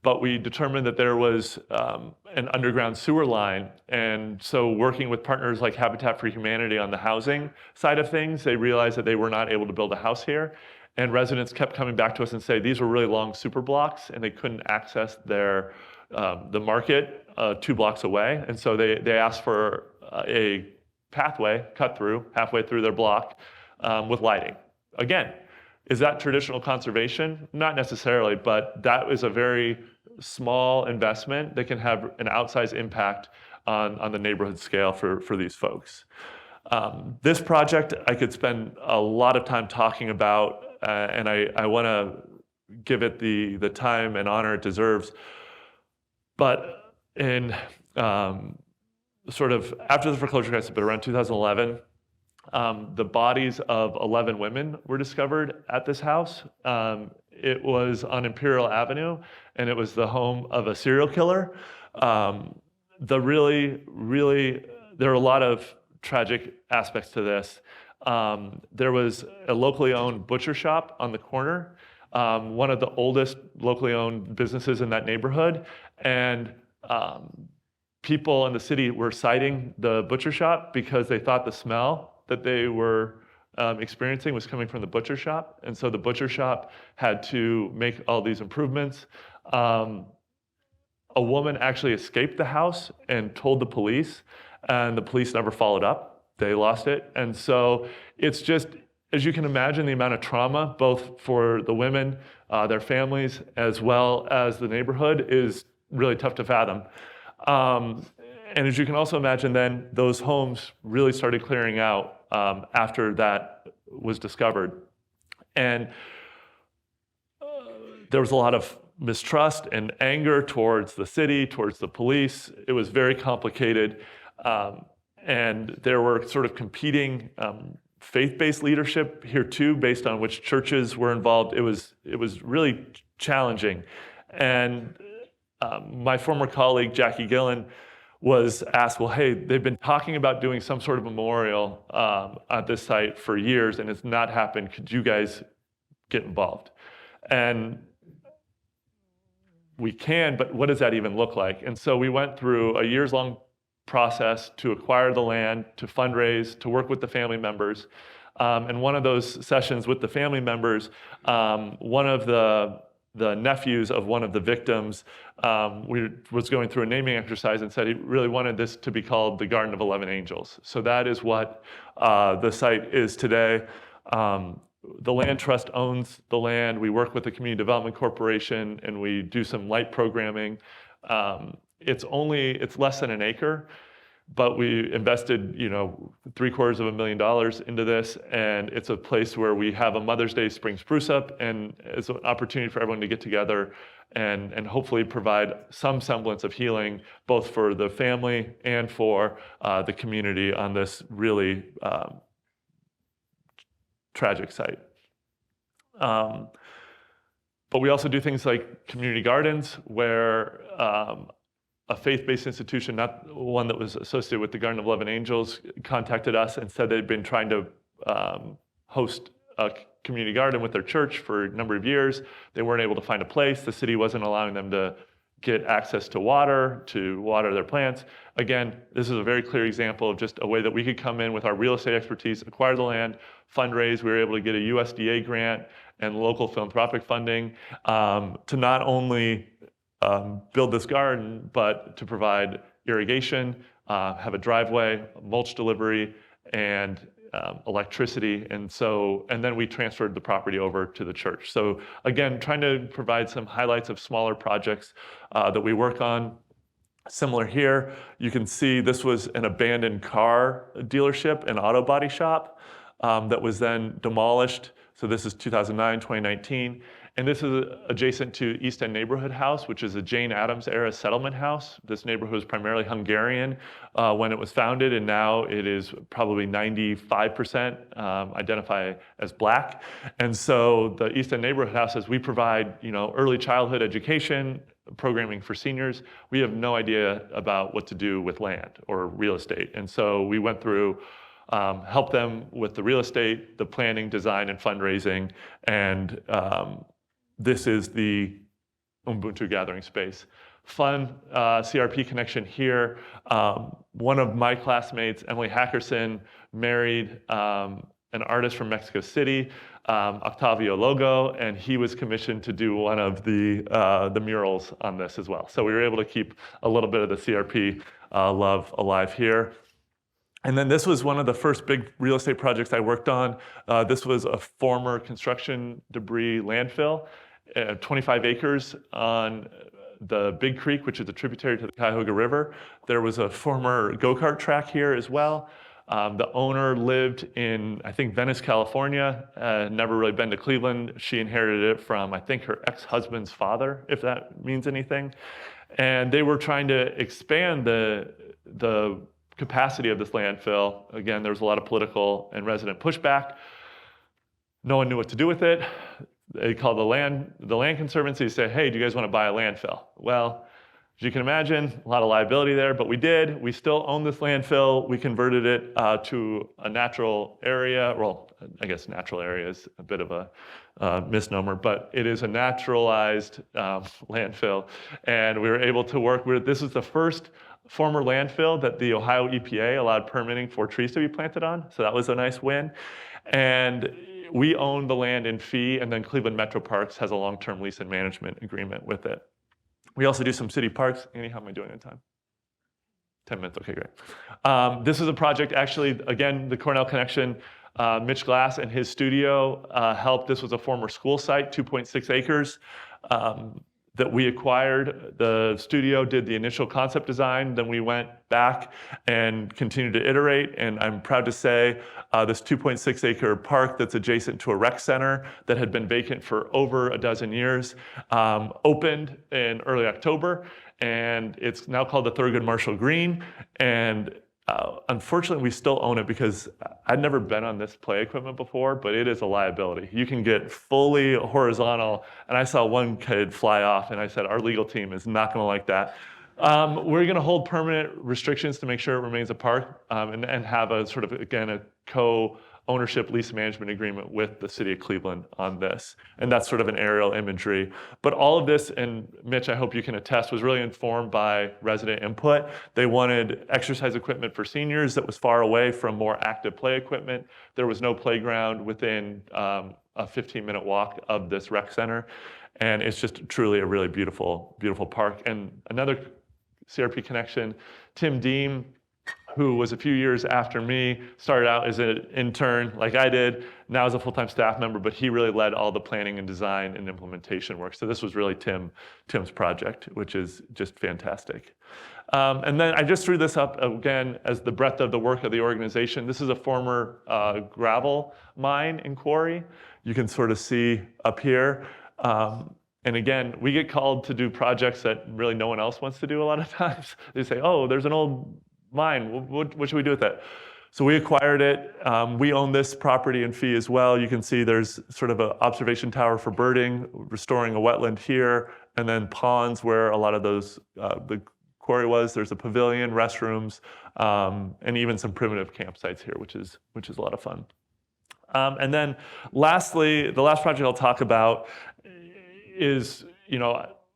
But we determined that there was an underground sewer line. And so working with partners like Habitat for Humanity on the housing side of things, they realized that they were not able to build a house here. And residents kept coming back to us and say these were really long super blocks and they couldn't access the market 2 blocks away. And so they asked for a pathway cut through halfway through their block with lighting. Again, is that traditional conservation? Not necessarily, but that is a very small investment that can have an outsized impact on the neighborhood scale for these folks. This project I could spend a lot of time talking about, and I want to give it the time and honor it deserves. But in sort of after the foreclosure crisis, but around 2011, the bodies of 11 women were discovered at this house. It was on Imperial Avenue, and it was the home of a serial killer. There are a lot of tragic aspects to this. There was a locally owned butcher shop on the corner, one of the oldest locally owned businesses in that neighborhood, and people in the city were citing the butcher shop because they thought the smell that they were experiencing was coming from the butcher shop. And so the butcher shop had to make all these improvements. A woman actually escaped the house and told the police, and the police never followed up. They lost it. And so it's just, as you can imagine, the amount of trauma, both for the women, their families, as well as the neighborhood, is really tough to fathom. And as you can also imagine, then those homes really started clearing out after that was discovered. And there was a lot of mistrust and anger towards the city, towards the police. It was very complicated. And there were sort of competing faith-based leadership here too, based on which churches were involved. It was really challenging. And my former colleague, Jackie Gillen, was asked, well, hey, they've been talking about doing some sort of memorial at this site for years, and it's not happened. Could you guys get involved? And we can, but what does that even look like? And so we went through a years-long process to acquire the land, to fundraise, to work with the family members. And one of those sessions with the family members, one of the nephews of one of the victims was going through a naming exercise and said he really wanted this to be called the Garden of 11 Angels. So that is what the site is today. The Land Trust owns the land. We work with the Community Development Corporation, and we do some light programming. It's less than an acre, but we invested, $750,000 into this, and it's a place where we have a Mother's Day spring spruce up, and it's an opportunity for everyone to get together and hopefully provide some semblance of healing, both for the family and for the community on this really tragic site. But we also do things like community gardens, where a faith-based institution, not one that was associated with the Garden of 11 Angels, contacted us and said they'd been trying to host a community garden with their church for a number of years. They weren't able to find a place. The city wasn't allowing them to get access to water their plants. Again, this is a very clear example of just a way that we could come in with our real estate expertise, acquire the land, fundraise. We were able to get a USDA grant and local philanthropic funding to not only build this garden, but to provide irrigation, have a driveway, mulch delivery, and electricity. And then we transferred the property over to the church. So again, trying to provide some highlights of smaller projects that we work on. Similar here, you can see this was an abandoned car dealership and auto body shop that was then demolished. So this is 2009, 2019. And this is adjacent to East End Neighborhood House, which is a Jane Addams era settlement house. This neighborhood was primarily Hungarian when it was founded, and now it is probably 95% identify as Black. And so the East End Neighborhood Houses, we provide early childhood education, programming for seniors. We have no idea about what to do with land or real estate. And so we went through, helped them with the real estate, the planning, design, and fundraising. And this is the Ubuntu gathering space. Fun CRP connection here. One of my classmates, Emily Hackerson, married an artist from Mexico City, Octavio Logo, and he was commissioned to do one of the murals on this as well. So we were able to keep a little bit of the CRP love alive here. And then this was one of the first big real estate projects I worked on. This was a former construction debris landfill, 25 acres on the Big Creek, which is a tributary to the Cuyahoga River. There was a former go-kart track here as well. The owner lived in, I think, Venice, California, never really been to Cleveland. She inherited it from, I think, her ex-husband's father, if that means anything. And they were trying to expand the capacity of this landfill. Again, there was a lot of political and resident pushback. No one knew what to do with it. They called the land conservancy to say, hey, do you guys want to buy a landfill? Well, as you can imagine, a lot of liability there, but we did. We still own this landfill. We converted it to a natural area. Well, I guess natural area is a bit of a misnomer, but it is a naturalized landfill. And we were able to work with, this is the first former landfill that the Ohio EPA allowed permitting for trees to be planted on. So that was a nice win. And we own the land in fee, and then Cleveland Metro Parks has a long-term lease and management agreement with it. We also do some city parks. Annie, how am I doing in time? 10 minutes, okay, great. This is a project, actually, again, the Cornell connection. Mitch Glass and his studio helped. This was a former school site, 2.6 acres. That we acquired. The studio did the initial concept design, then we went back and continued to iterate, and I'm proud to say this 2.6 acre park that's adjacent to a rec center that had been vacant for over a dozen years opened in early October, and it's now called the Thurgood Marshall Green, and unfortunately, we still own it because I'd never been on this play equipment before, but it is a liability. You can get fully horizontal, and I saw one kid fly off, and I said, our legal team is not gonna like that. We're gonna hold permanent restrictions to make sure it remains a park and have a sort of, again, a co-ownership lease management agreement with the city of Cleveland on this. And that's sort of an aerial imagery. But all of this, and Mitch, I hope you can attest, was really informed by resident input. They wanted exercise equipment for seniors that was far away from more active play equipment. There was no playground within a 15-minute walk of this rec center. And it's just truly a really beautiful, beautiful park. And another CRP connection, Tim Deem, who was a few years after me, started out as an intern like I did, now as a full-time staff member, but he really led all the planning and design and implementation work. So this was really Tim's project, which is just fantastic. And then I just threw this up again as the breadth of the work of the organization. This is a former gravel mine and quarry. You can sort of see up here. And again, we get called to do projects that really no one else wants to do a lot of times. They say, oh, there's an old mine, what should we do with that? So we acquired it. We own this property in fee as well. You can see there's sort of an observation tower for birding, restoring a wetland here, and then ponds where a lot of those, the quarry was. There's a pavilion, restrooms, and even some primitive campsites here, which is a lot of fun. And then lastly, the last project I'll talk about is,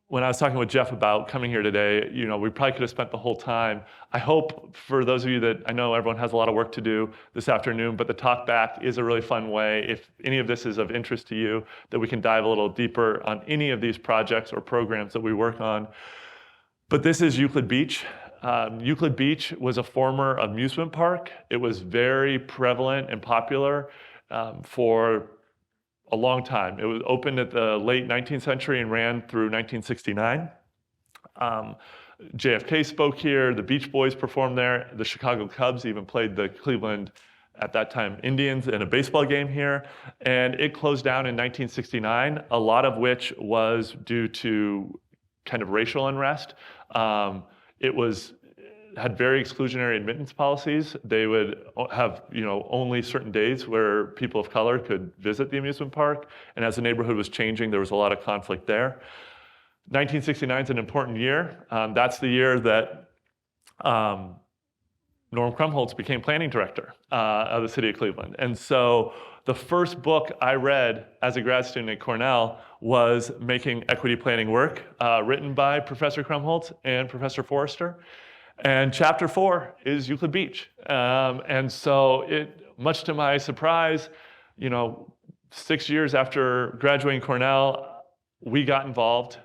when I was talking with Jeff about coming here today, we probably could have spent the whole time. I hope for those of you that, I know everyone has a lot of work to do this afternoon, but the talk back is a really fun way. If any of this is of interest to you, that we can dive a little deeper on any of these projects or programs that we work on. But this is Euclid Beach. Euclid Beach was a former amusement park. It was very prevalent and popular for a long time. It was opened at the late 19th century and ran through 1969. JFK spoke here, the Beach Boys performed there, the Chicago Cubs even played the Cleveland, at that time, Indians in a baseball game here, and it closed down in 1969, a lot of which was due to kind of racial unrest. It had very exclusionary admittance policies. They would have, only certain days where people of color could visit the amusement park. And as the neighborhood was changing, there was a lot of conflict there. 1969 is an important year. That's the year that Norm Krumholz became planning director of the city of Cleveland. And so the first book I read as a grad student at Cornell was Making Equity Planning Work, written by Professor Krumholz and Professor Forrester. And chapter 4 is Euclid Beach. And so much to my surprise, 6 years after graduating Cornell, we got involved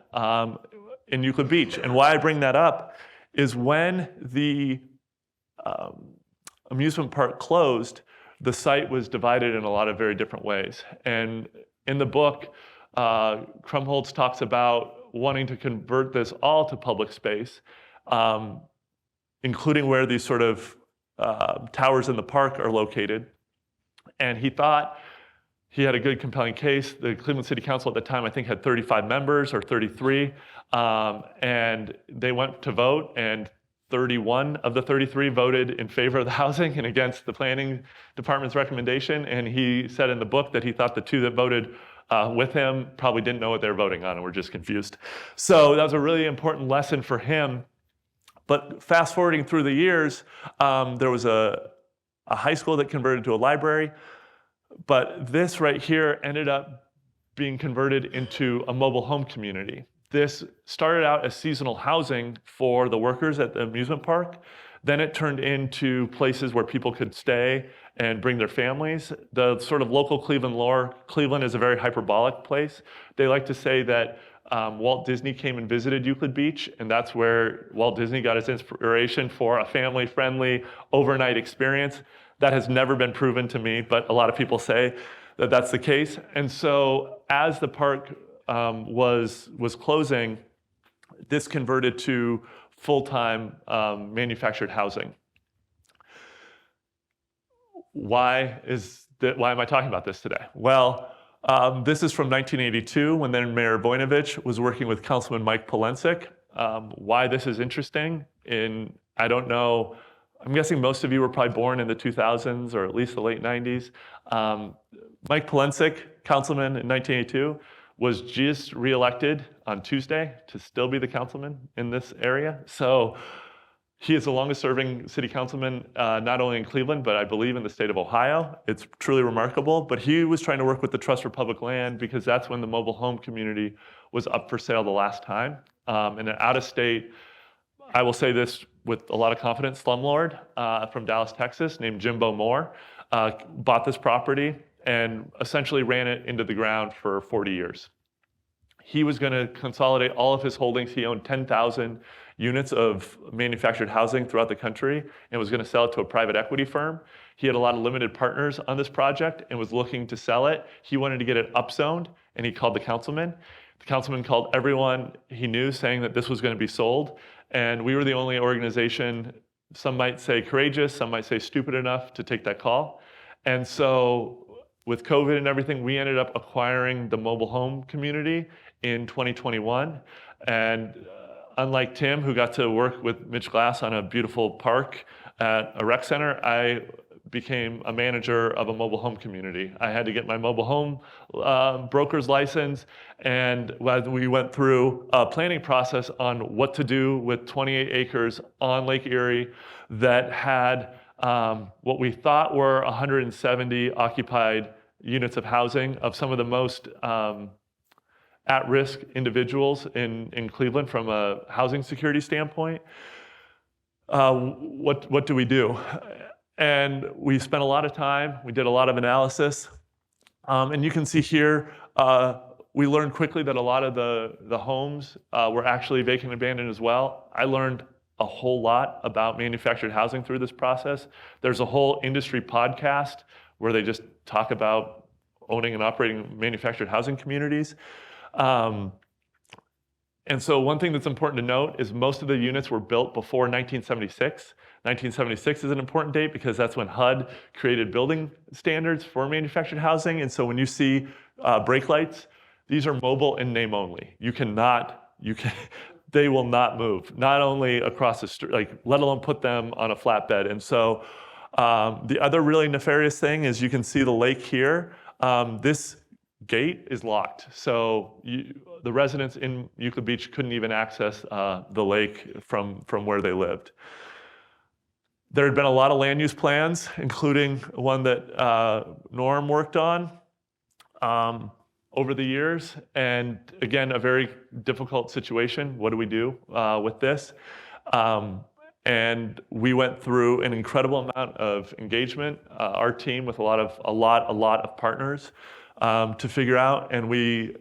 in Euclid Beach. And why I bring that up is when the amusement park closed, the site was divided in a lot of very different ways. And in the book, Krumholz talks about wanting to convert this all to public space, including where these sort of towers in the park are located. And he thought he had a good, compelling case. The Cleveland City Council at the time, I think, had 35 members or 33. And they went to vote, and 31 of the 33 voted in favor of the housing and against the planning department's recommendation. And he said in the book that he thought the 2 that voted with him probably didn't know what they were voting on and were just confused. So that was a really important lesson for him. But fast forwarding through the years, there was a high school that converted to a library. But this right here ended up being converted into a mobile home community. This started out as seasonal housing for the workers at the amusement park. Then it turned into places where people could stay and bring their families. The sort of local Cleveland lore, Cleveland is a very hyperbolic place. They like to say that Walt Disney came and visited Euclid Beach, and that's where Walt Disney got his inspiration for a family-friendly overnight experience. That has never been proven to me, but a lot of people say that that's the case. And so as the park was closing, this converted to full-time manufactured housing. Why am I talking about this today? Well, this is from 1982, when then Mayor Voinovich was working with Councilman Mike Polensek. Why this is interesting, I don't know, I'm guessing most of you were probably born in the 2000s or at least the late 90s. Mike Polensek, councilman in 1982, was just reelected on Tuesday to still be the councilman in this area. So he is the longest serving city councilman, not only in Cleveland, but I believe in the state of Ohio. It's truly remarkable. But he was trying to work with the Trust for Public Land because that's when the mobile home community was up for sale the last time. And an out-of-state, I will say this with a lot of confidence, slumlord from Dallas, Texas, named Jimbo Moore, bought this property and essentially ran it into the ground for 40 years. He was going to consolidate all of his holdings. He owned 10,000 units of manufactured housing throughout the country and was going to sell it to a private equity firm. He had a lot of limited partners on this project and was looking to sell it. He wanted to get it upzoned, and he called the councilman. The councilman called everyone he knew saying that this was going to be sold. And we were the only organization, some might say courageous, some might say stupid enough to take that call. And so with COVID and everything, we ended up acquiring the mobile home community in 2021. And unlike Tim, who got to work with Mitch Glass on a beautiful park at a rec center, I became a manager of a mobile home community. I had to get my mobile home broker's license, and we went through a planning process on what to do with 28 acres on Lake Erie that had what we thought were 170 occupied units of housing of some of the most at-risk individuals in Cleveland from a housing security standpoint. What do we do? And we spent a lot of time, we did a lot of analysis, and you can see here, we learned quickly that a lot of the homes were actually vacant and abandoned as well. I learned a whole lot about manufactured housing through this process. There's a whole industry podcast where they just talk about owning and operating manufactured housing communities. And so one thing that's important to note is most of the units were built before 1976. 1976 is an important date because that's when HUD created building standards for manufactured housing. And so when you see brake lights, these are mobile in name only. They will not move, not only across the street, let alone put them on a flatbed. And so the other really nefarious thing is you can see the lake here. This gate is locked. So the residents in Euclid Beach couldn't even access the lake from where they lived. There had been a lot of land use plans, including one that Norm worked on over the years. And again, a very difficult situation. What do we do with this? And we went through an incredible amount of engagement, our team with a lot of partners to figure out. And we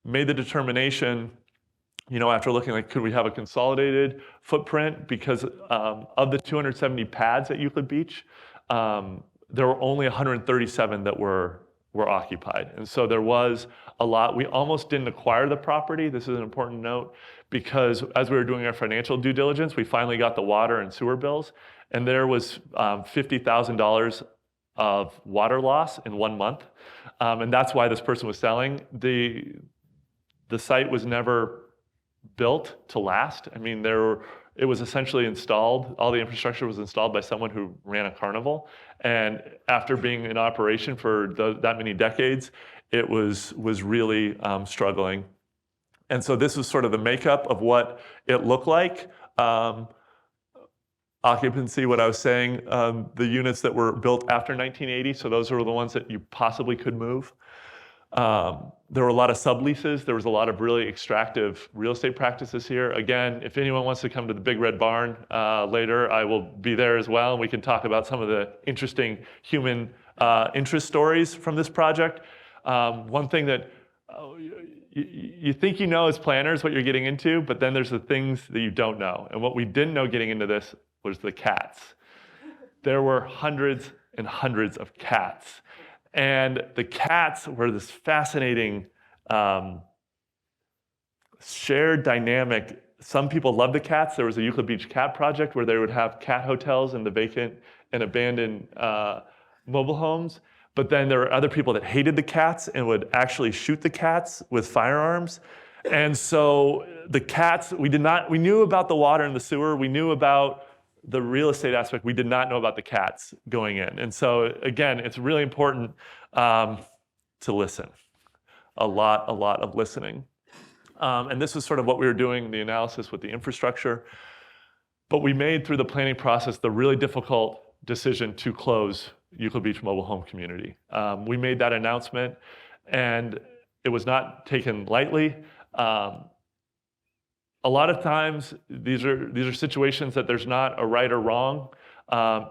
made the determination, after looking could we have a consolidated footprint? Because of the 270 pads at Euclid Beach, there were only 137 that were occupied. And so there was a lot. We almost didn't acquire the property. This is an important note because as we were doing our financial due diligence, we finally got the water and sewer bills, and there was $50,000 of water loss in 1 month. And that's why this person was selling. The site was never built to last. I mean, it was essentially installed, all the infrastructure was installed by someone who ran a carnival. And after being in operation for that many decades, it was really struggling. And so this was sort of the makeup of what it looked like. Occupancy, what I was saying, the units that were built after 1980, so those are the ones that you possibly could move. There were a lot of subleases. There was a lot of really extractive real estate practices here. Again, if anyone wants to come to the Big Red Barn later, I will be there as well, and we can talk about some of the interesting human interest stories from this project. One thing that you think you know as planners what you're getting into, but then there's the things that you don't know. And what we didn't know getting into this was the cats. There were hundreds and hundreds of cats. And the cats were this fascinating shared dynamic. Some people loved the cats. There was a Euclid Beach cat project where they would have cat hotels in the vacant and abandoned mobile homes. But then there were other people that hated the cats and would actually shoot the cats with firearms. And so the cats, we knew about the water and the sewer. We knew about the real estate aspect. We did not know about the cats going in. And so again, it's really important to listen. A lot of listening. And this is sort of what we were doing, the analysis with the infrastructure. But we made through the planning process the really difficult decision to close Euclid Beach Mobile Home Community. We made that announcement, and it was not taken lightly. A lot of times, these are situations that there's not a right or wrong.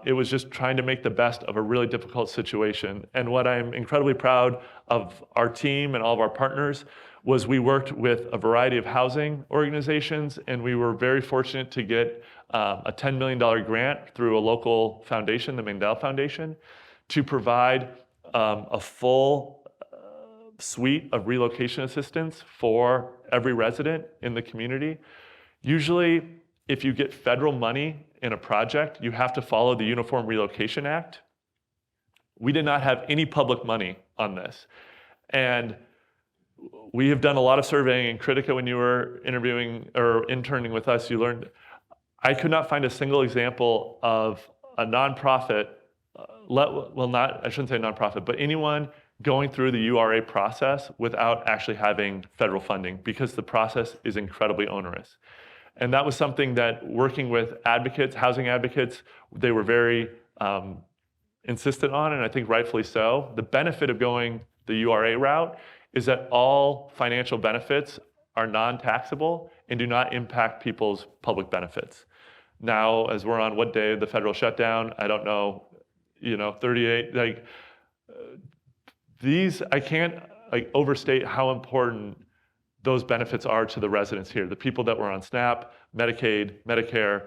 It was just trying to make the best of a really difficult situation. And what I'm incredibly proud of our team and all of our partners was we worked with a variety of housing organizations, and we were very fortunate to get a $10 million grant through a local foundation, the Mandel Foundation, to provide a full suite of relocation assistance for every resident in the community. Usually, if you get federal money in a project, you have to follow the Uniform Relocation Act. We did not have any public money on this. And we have done a lot of surveying. In Critica, when you were interviewing or interning with us, you learned, I could not find a single example of a nonprofit, I shouldn't say nonprofit, but anyone going through the URA process without actually having federal funding, because the process is incredibly onerous. And that was something that working with advocates, housing advocates, they were very insistent on, and I think rightfully so. The benefit of going the URA route is that all financial benefits are non-taxable and do not impact people's public benefits. Now, as we're on what day of the federal shutdown, I don't know, 38, I can't overstate how important those benefits are to the residents here. The people that were on SNAP, Medicaid, Medicare,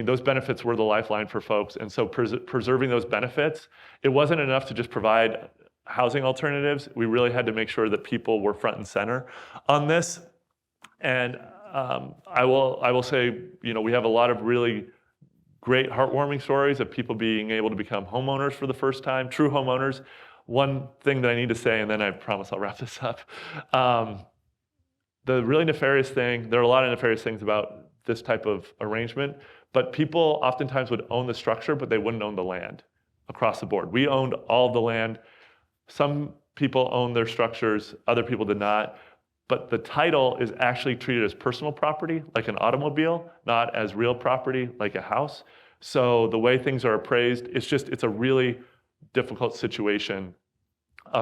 those benefits were the lifeline for folks. And so preserving those benefits, it wasn't enough to just provide housing alternatives. We really had to make sure that people were front and center on this. And I will say, we have a lot of really great heartwarming stories of people being able to become homeowners for the first time, true homeowners. One thing that I need to say, and then I promise I'll wrap this up. The really nefarious thing, there are a lot of nefarious things about this type of arrangement, but people oftentimes would own the structure, but they wouldn't own the land across the board. We owned all of the land. Some people owned their structures, other people did not. But the title is actually treated as personal property, like an automobile, not as real property, like a house. So the way things are appraised, it's a really difficult situation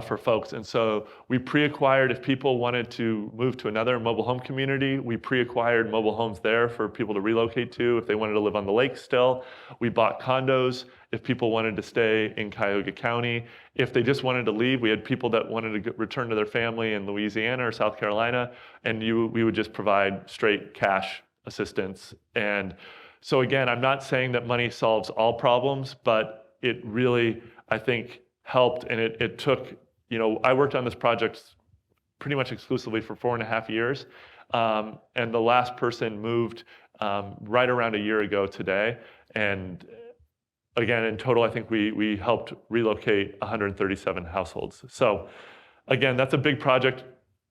for folks. And so we pre-acquired, if people wanted to move to another mobile home community, we pre-acquired mobile homes there for people to relocate to if they wanted to live on the lake still. We bought condos if people wanted to stay in Cuyahoga County. If they just wanted to leave, we had people that wanted to return to their family in Louisiana or South Carolina, and we would just provide straight cash assistance. And so again, I'm not saying that money solves all problems, but it really, I think, helped, and it took, I worked on this project pretty much exclusively for 4.5 years, and the last person moved right around a year ago today, and again, in total, I think we helped relocate 137 households. So again, that's a big project.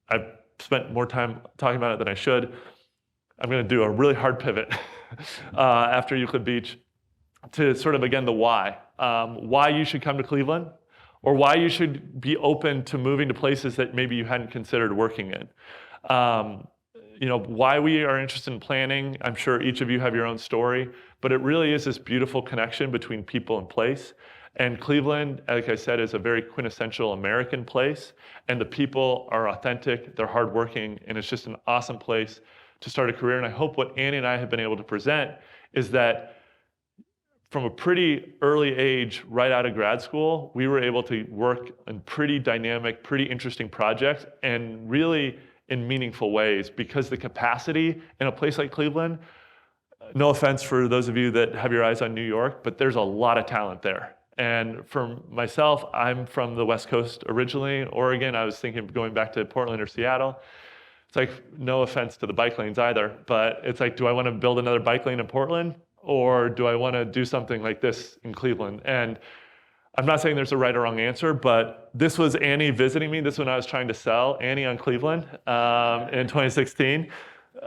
I've spent more time talking about it than I should. I'm going to do a really hard pivot after Euclid Beach to sort of, again, the why. Why you should come to Cleveland, or why you should be open to moving to places that maybe you hadn't considered working in. Why we are interested in planning, I'm sure each of you have your own story, but it really is this beautiful connection between people and place. And Cleveland, like I said, is a very quintessential American place, and the people are authentic, they're hardworking, and it's just an awesome place to start a career. And I hope what Annie and I have been able to present is that from a pretty early age, right out of grad school, we were able to work in pretty dynamic, pretty interesting projects, and really in meaningful ways, because the capacity in a place like Cleveland, no offense for those of you that have your eyes on New York, but there's a lot of talent there. And for myself, I'm from the West Coast originally, Oregon. I was thinking of going back to Portland or Seattle. It's like, no offense to the bike lanes either, but it's like, do I want to build another bike lane in Portland? Or do I want to do something like this in Cleveland? And I'm not saying there's a right or wrong answer, but this was Annie visiting me. This is when I was trying to sell Annie on Cleveland in 2016.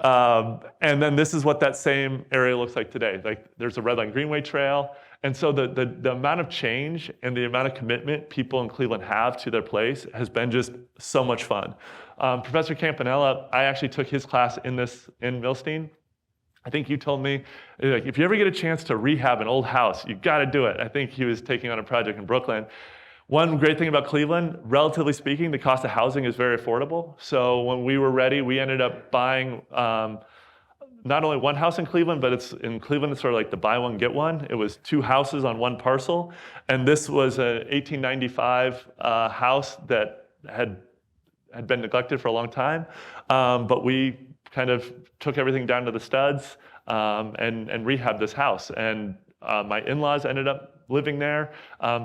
And then this is what that same area looks like today. Like, there's a Red Line Greenway Trail. And so the amount of change and the amount of commitment people in Cleveland have to their place has been just so much fun. Professor Campanella, I actually took his class in Milstein. I think you told me, like, if you ever get a chance to rehab an old house, you got to do it. I think he was taking on a project in Brooklyn. One great thing about Cleveland, relatively speaking, the cost of housing is very affordable. So when we were ready, we ended up buying not only one house in Cleveland, but in Cleveland, it's sort of like the buy one, get one. It was 2 houses on one parcel. And this was an 1895 house that had been neglected for a long time. But we kind of took everything down to the studs and rehabbed this house. And my in-laws ended up living there.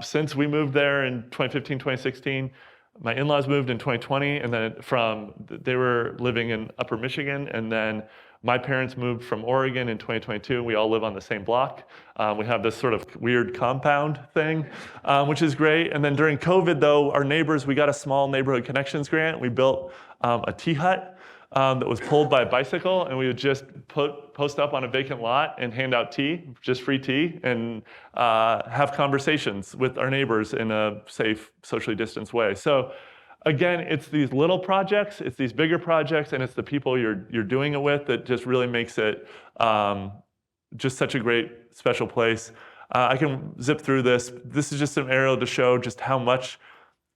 Since we moved there in 2015, 2016, my in-laws moved in 2020, and then they were living in Upper Michigan, and then my parents moved from Oregon in 2022. We all live on the same block. We have this sort of weird compound thing, which is great. And then during COVID, though, our neighbors, we got a small neighborhood connections grant. We built a tea hut that was pulled by a bicycle, and we would just post up on a vacant lot and hand out tea, just free tea, and have conversations with our neighbors in a safe, socially distanced way. So again, it's these little projects, it's these bigger projects, and it's the people you're doing it with that just really makes it just such a great, special place. I can zip through this. This is just an arrow to show just how much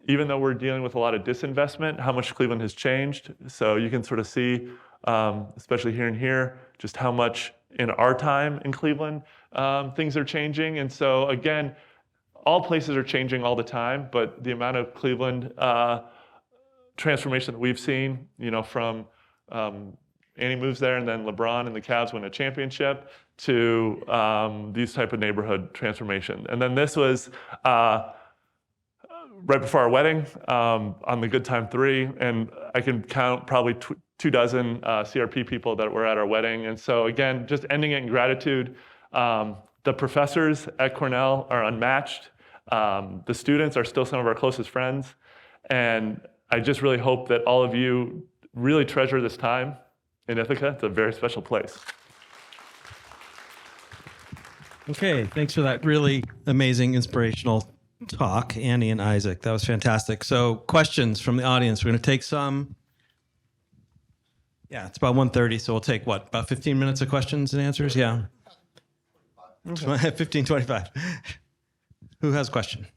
even though we're dealing with a lot of disinvestment, how much Cleveland has changed. So you can sort of see, especially here and here, just how much in our time in Cleveland things are changing. And so again, all places are changing all the time, but the amount of Cleveland transformation that we've seen, from Annie moves there and then LeBron and the Cavs win a championship to these type of neighborhood transformation. And then this was right before our wedding on the Good Time 3, and I can count probably 24 CRP people that were at our wedding. And so again, just ending it in gratitude. The professors at Cornell are unmatched. The students are still some of our closest friends. And I just really hope that all of you really treasure this time in Ithaca. It's a very special place. Okay, thanks for that really amazing, inspirational talk, Annie and Isaac. That was fantastic. So questions from the audience. We're going to take some. Yeah, it's about 1:30, so we'll take what, about 15 minutes of questions and answers? Yeah. Okay. 15, 25. Who has a question?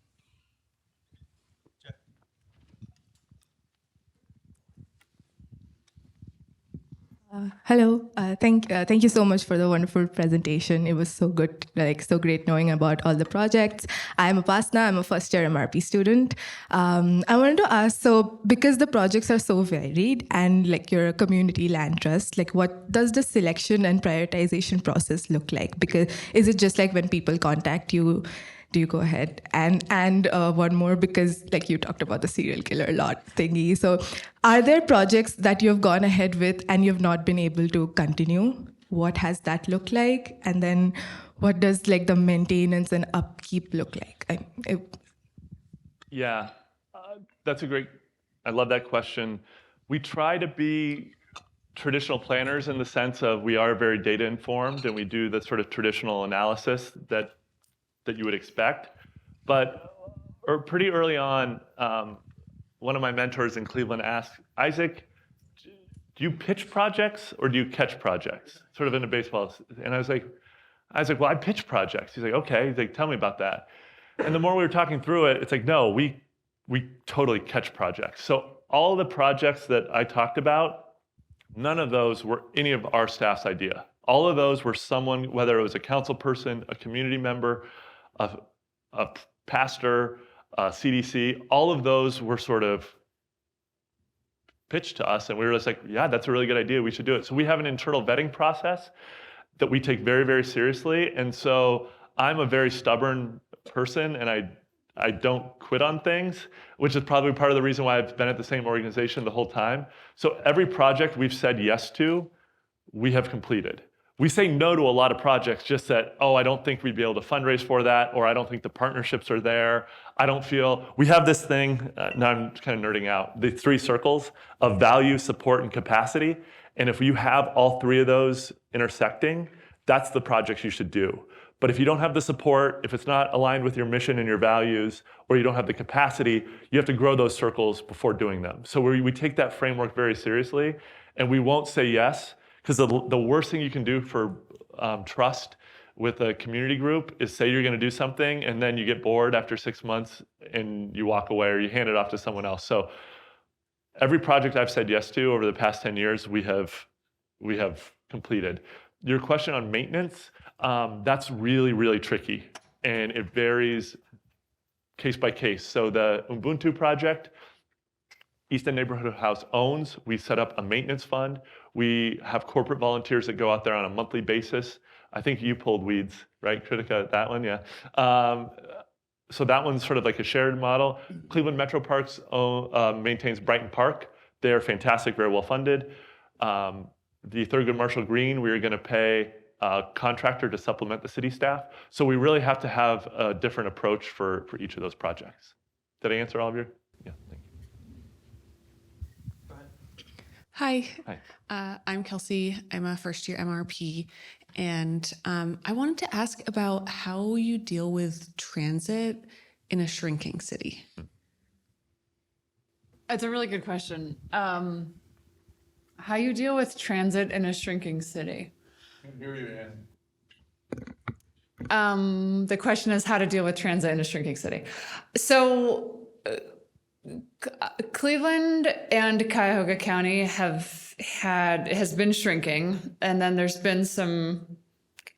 Hello. Thank you so much for the wonderful presentation. It was so good, so great knowing about all the projects. I'm Upasna. I'm a first-year M.R.P. student. I wanted to ask, so because the projects are so varied and you're a community land trust, what does the selection and prioritization process look like? Because is it just when people contact you, do you go ahead? And one more, because you talked about the serial killer lot thingy. So are there projects that you've gone ahead with and you've not been able to continue? What has that looked like? And then what does the maintenance and upkeep look like? Yeah, that's I love that question. We try to be traditional planners in the sense of we are very data informed and we do the sort of traditional analysis that you would expect. But pretty early on, one of my mentors in Cleveland asked, Isaac, do you pitch projects or do you catch projects? Sort of in a baseball. And I was like, well, I pitch projects. He's like, okay. He's like, tell me about that. And the more we were talking through it, it's like, no, we totally catch projects. So all the projects that I talked about, none of those were any of our staff's idea. All of those were someone, whether it was a council person, a community member, a pastor, a CDC, all of those were sort of pitched to us, and we were just like, yeah, that's a really good idea, we should do it. So we have an internal vetting process that we take very, very seriously, and so I'm a very stubborn person, and I don't quit on things, which is probably part of the reason why I've been at the same organization the whole time. So every project we've said yes to, we have completed. We say no to a lot of projects just that, I don't think we'd be able to fundraise for that, or I don't think the partnerships are there. I don't feel, we have this thing, now I'm kind of nerding out, the 3 circles of value, support, and capacity. And if you have all 3 of those intersecting, that's the projects you should do. But if you don't have the support, if it's not aligned with your mission and your values, or you don't have the capacity, you have to grow those circles before doing them. So we take that framework very seriously, and we won't say yes. Because the worst thing you can do for trust with a community group is say you're going to do something and then you get bored after 6 months and you walk away or you hand it off to someone else. So every project I've said yes to over the past 10 years, we have completed. Your question on maintenance, that's really, really tricky. And it varies case by case. So the Ubuntu project, East End Neighborhood House owns. We set up a maintenance fund. We have corporate volunteers that go out there on a monthly basis. I think you pulled weeds, right, Kritika, that one, yeah. So that one's sort of like a shared model. Cleveland Metro Parks maintains Brighton Park. They're fantastic, very well funded. The Thurgood Marshall Green, we are going to pay a contractor to supplement the city staff. So we really have to have a different approach for each of those projects. Did I answer all of your? Yeah, thank you. Hi. Hi. I'm Kelsey. I'm a first-year M.R.P. And I wanted to ask about how you deal with transit in a shrinking city. It's a really good question. How you deal with transit in a shrinking city? The question is how to deal with transit in a shrinking city. So Cleveland and Cuyahoga County has been shrinking, and then there's been some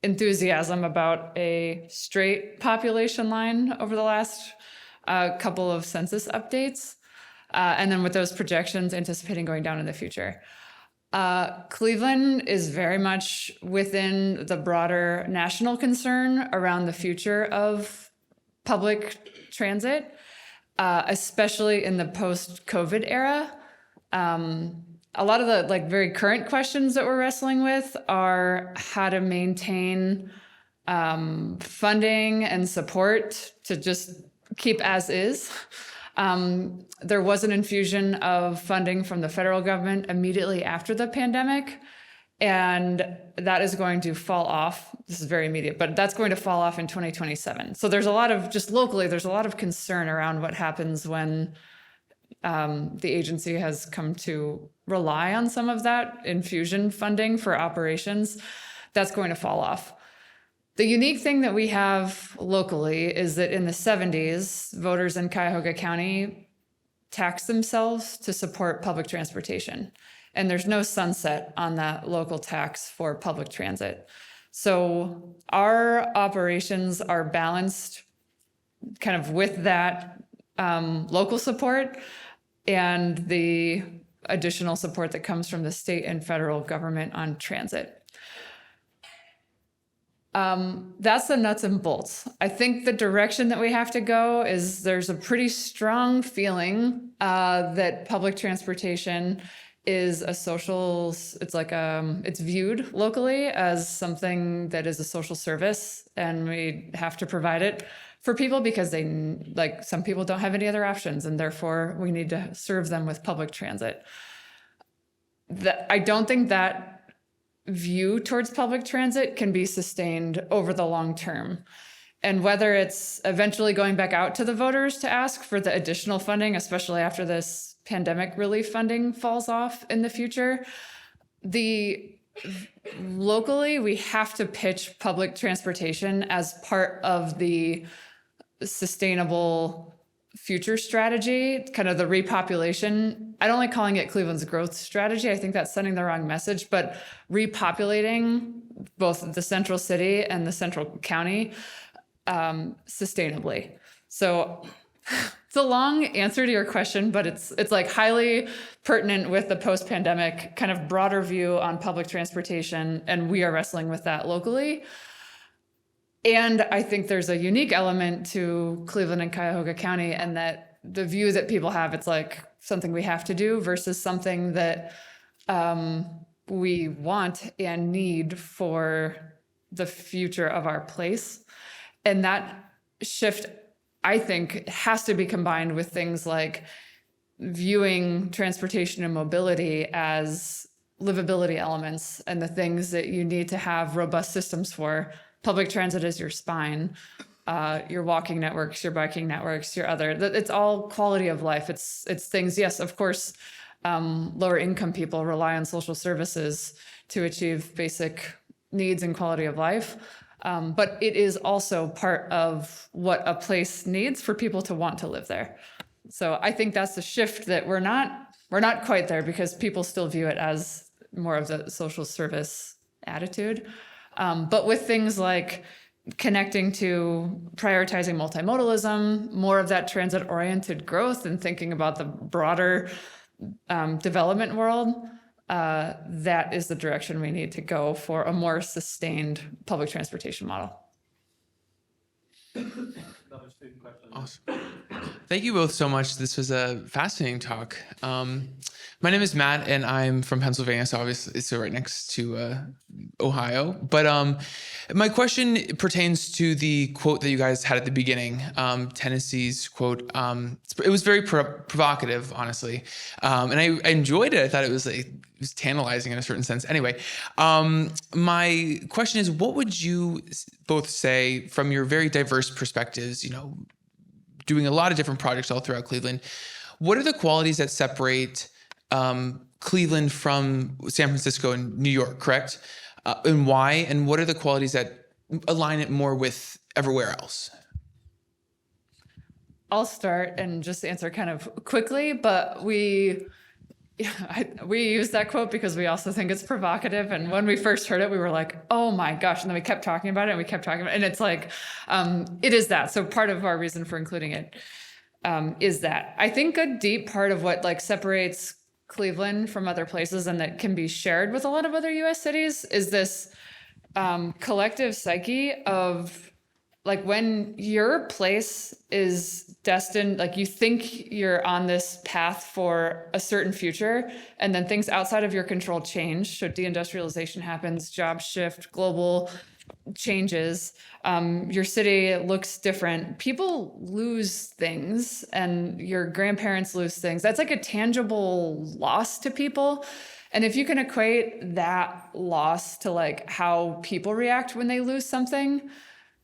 enthusiasm about a straight population line over the last couple of census updates, and then with those projections anticipating going down in the future. Cleveland is very much within the broader national concern around the future of public transit, especially in the post-COVID era. A lot of the very current questions that we're wrestling with are how to maintain funding and support to just keep as is. There was an infusion of funding from the federal government immediately after the pandemic, and that is going to fall off. This is very immediate, but that's going to fall off in 2027. So there's a lot of, just locally, there's a lot of concern around what happens when the agency has come to rely on some of that infusion funding for operations. That's going to fall off. The unique thing that we have locally is that in the 70s, voters in Cuyahoga County taxed themselves to support public transportation. And there's no sunset on that local tax for public transit. So our operations are balanced kind of with that local support and the additional support that comes from the state and federal government on transit. That's the nuts and bolts. I think the direction that we have to go is there's a pretty strong feeling that public transportation is a social, it's viewed locally as something that is a social service, and we have to provide it for people because some people don't have any other options, and therefore we need to serve them with public transit. I don't think that view towards public transit can be sustained over the long term. And whether it's eventually going back out to the voters to ask for the additional funding, especially after this pandemic relief funding falls off in the future, locally, we have to pitch public transportation as part of the sustainable future strategy, kind of the repopulation. I don't like calling it Cleveland's growth strategy. I think that's sending the wrong message, but repopulating both the central city and the central county sustainably. So it's a long answer to your question, but it's highly pertinent with the post-pandemic kind of broader view on public transportation, and we are wrestling with that locally. And I think there's a unique element to Cleveland and Cuyahoga County, and that the view that people have, it's like something we have to do versus something that we want and need for the future of our place. And that shift, I think, has to be combined with things like viewing transportation and mobility as livability elements and the things that you need to have robust systems for. Public transit is your spine, your walking networks, your biking networks, it's all quality of life. It's things, yes, of course, lower income people rely on social services to achieve basic needs and quality of life. But it is also part of what a place needs for people to want to live there. So I think that's the shift that we're not quite there, because people still view it as more of the social service attitude. But with things like connecting to prioritizing multimodalism, more of that transit-oriented growth, and thinking about the broader development world, that is the direction we need to go for a more sustained public transportation model. Awesome. Thank you both so much. This was a fascinating talk. My name is Matt, and I'm from Pennsylvania, so obviously it's right next to Ohio. But my question pertains to the quote that you guys had at the beginning, Tennessee's quote. It was very provocative, honestly, and I enjoyed it. I thought it was tantalizing in a certain sense. Anyway, my question is, what would you both say from your very diverse perspectives, doing a lot of different projects all throughout Cleveland? What are the qualities that separate Cleveland from San Francisco and New York, correct? And why? And what are the qualities that align it more with everywhere else? I'll start and just answer kind of quickly, but we use that quote because we also think it's provocative. And when we first heard it, we were like, oh my gosh. And then we kept talking about it and we kept talking about it. And it's like, it is that. So part of our reason for including it is that. I think a deep part of what like separates Cleveland from other places and that can be shared with a lot of other US cities is this collective psyche of like when your place is destined, like you think you're on this path for a certain future, and then things outside of your control change. So deindustrialization happens, jobs shift, global changes, your city looks different. People lose things and your grandparents lose things. That's like a tangible loss to people. And if you can equate that loss to like how people react when they lose something,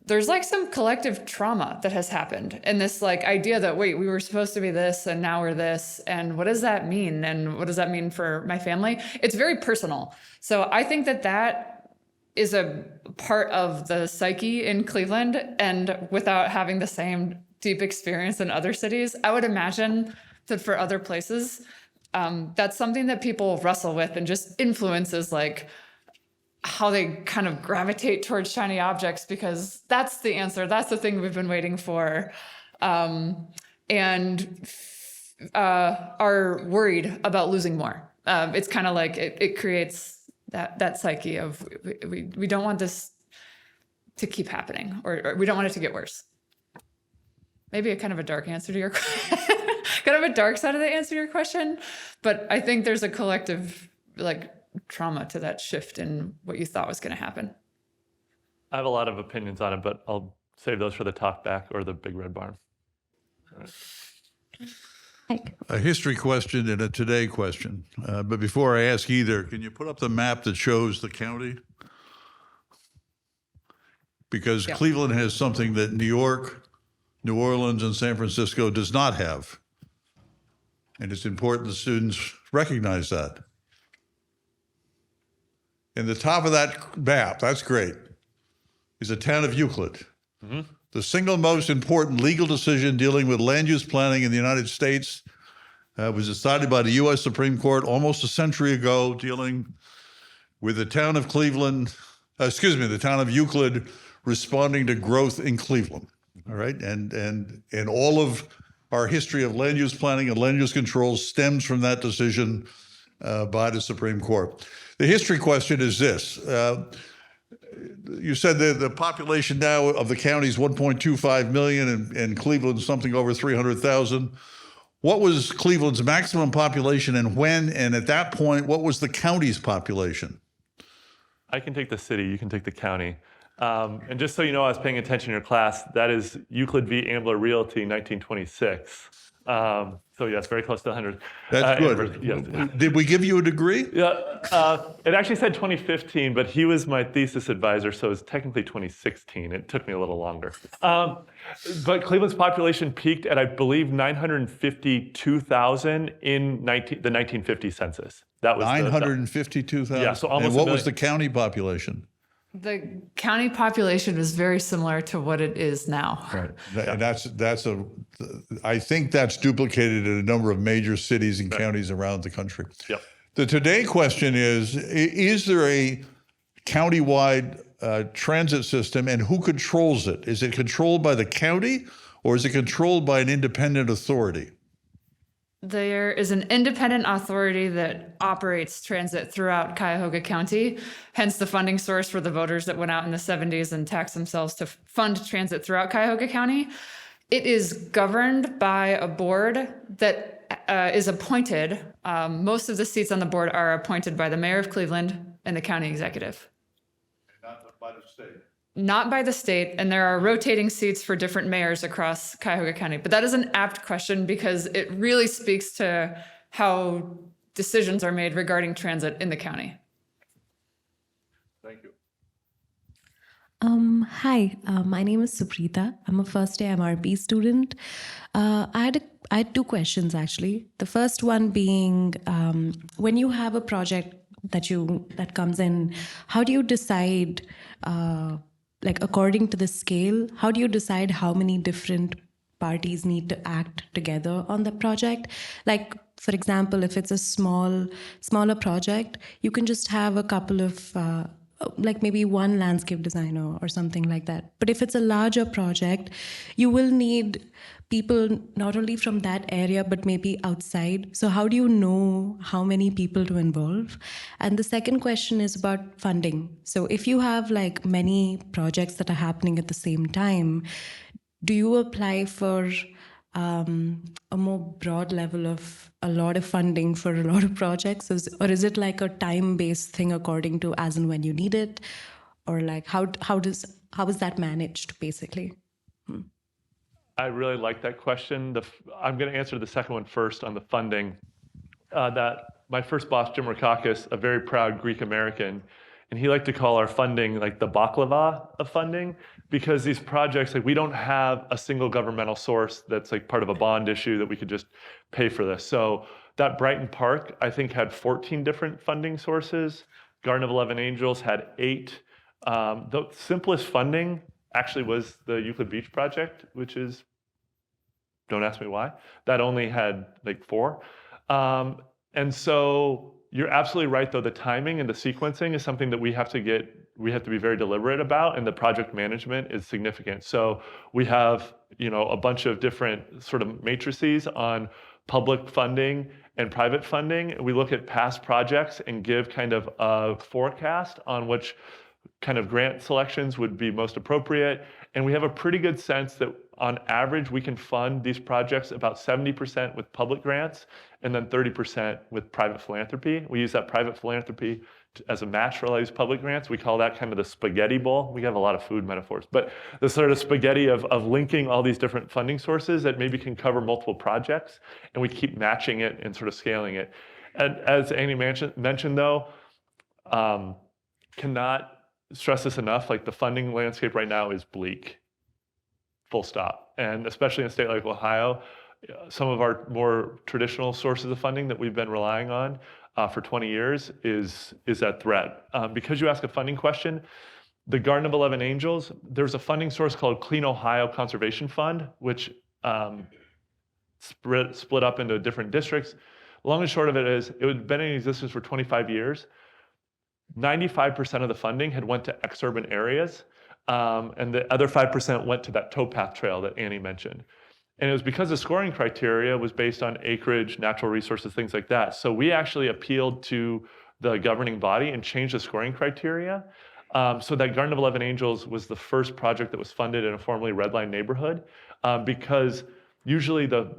there's like some collective trauma that has happened. And this like idea that, wait, we were supposed to be this and now we're this. And what does that mean? And what does that mean for my family? It's very personal. So I think that that is a part of the psyche in Cleveland. And without having the same deep experience in other cities, I would imagine that for other places, that's something that people wrestle with and just influences like how they kind of gravitate towards shiny objects, because that's the answer. That's the thing we've been waiting for. And are worried about losing more. It's kind of like it creates that psyche of we don't want this to keep happening, or we don't want it to get worse. Maybe a kind of a dark answer to your question, kind of a dark side of the answer to your question. But I think there's a collective like trauma to that shift in what you thought was going to happen. I have a lot of opinions on it, but I'll save those for the talk back or the big red barn. A history question and a today question. But before I ask either, can you put up the map that shows the county? Because Cleveland has something that New York, New Orleans, and San Francisco does not have. And it's important that students recognize that. And the top of that map, that's great, is the town of Euclid. Mm-hmm. The single most important legal decision dealing with land use planning in the United States was decided by the U.S. Supreme Court almost a century ago, dealing with the town of the town of Euclid responding to growth in Cleveland. All right, and all of our history of land use planning and land use control stems from that decision by the Supreme Court. The history question is this. You said the population now of the county is 1.25 million and Cleveland something over 300,000. What was Cleveland's maximum population and when? And at that point, what was the county's population? I can take the city, you can take the county. And just so you know, I was paying attention in your class, that is Euclid v. Ambler Realty, 1926. So yes, very close to 100. That's good. Yes. Did we give you a degree? Yeah, it actually said 2015, but he was my thesis advisor, so it's technically 2016. It took me a little longer. But Cleveland's population peaked at, I believe, 952,000 in the 1950 census. That was 952,000. Yeah, so almost. And what was the county population? The county population is very similar to what it is now. Right. I think that's duplicated in a number of major cities and counties around the country. Yep. The today question is there a countywide transit system and who controls it? Is it controlled by the county or is it controlled by an independent authority? There is an independent authority that operates transit throughout Cuyahoga County, hence the funding source for the voters that went out in the 70s and taxed themselves to fund transit throughout Cuyahoga County. It is governed by a board that is appointed. Most of the seats on the board are appointed by the mayor of Cleveland and the county executive. Not by the state. Not by the state, and there are rotating seats for different mayors across Cuyahoga County. But that is an apt question because it really speaks to how decisions are made regarding transit in the county. Thank you. Hi, my name is Suprita. I'm a first-year M.R.P. student. I had two questions, actually. The first one being, when you have a project that comes in, how do you decide, according to the scale, how do you decide how many different parties need to act together on the project. Like, for example, if it's a smaller project, you can just have a couple of like maybe one landscape designer or something like that. But if it's a larger project, you will need people not only from that area, but maybe outside. So how do you know how many people to involve? And the second question is about funding. So if you have like many projects that are happening at the same time, do you apply for a more broad level of a lot of funding for a lot of projects, or is it like a time-based thing according to as and when you need it, or like how is that managed basically? I really like that question. I'm going to answer the second one first on the funding. That my first boss, Jim Rakakis, a very proud Greek American, and he liked to call our funding like the baklava of funding, because these projects, like we don't have a single governmental source that's like part of a bond issue that we could just pay for this. So that Brighton Park, I think, had 14 different funding sources. Garden of 11 Angels had 8. The simplest funding actually was the Euclid Beach project, which is, don't ask me why, that only had like 4. And so you're absolutely right, though. The timing and the sequencing is something that we have to be very deliberate about, and the project management is significant. So we have, a bunch of different sort of matrices on public funding and private funding. We look at past projects and give kind of a forecast on which kind of grant selections would be most appropriate. And we have a pretty good sense that on average, we can fund these projects about 70% with public grants and then 30% with private philanthropy. We use that private philanthropy as a match for all these public grants. We call that kind of the spaghetti bowl. We have a lot of food metaphors, but the sort of spaghetti of linking all these different funding sources that maybe can cover multiple projects, and we keep matching it and sort of scaling it. And as Annie mentioned though, cannot stress this enough, like the funding landscape right now is bleak, full stop. And especially in a state like Ohio, some of our more traditional sources of funding that we've been relying on for 20 years is at threat. Because you ask a funding question, the Garden of 11 Angels, there's a funding source called Clean Ohio Conservation Fund, which split up into different districts. Long and short of it is, it had been in existence for 25 years. 95% of the funding had went to exurban areas, and the other 5% went to that towpath trail that Annie mentioned. And it was because the scoring criteria was based on acreage, natural resources, things like that. So we actually appealed to the governing body and changed the scoring criteria. So that Garden of 11 Angels was the first project that was funded in a formerly redline neighborhood, because usually the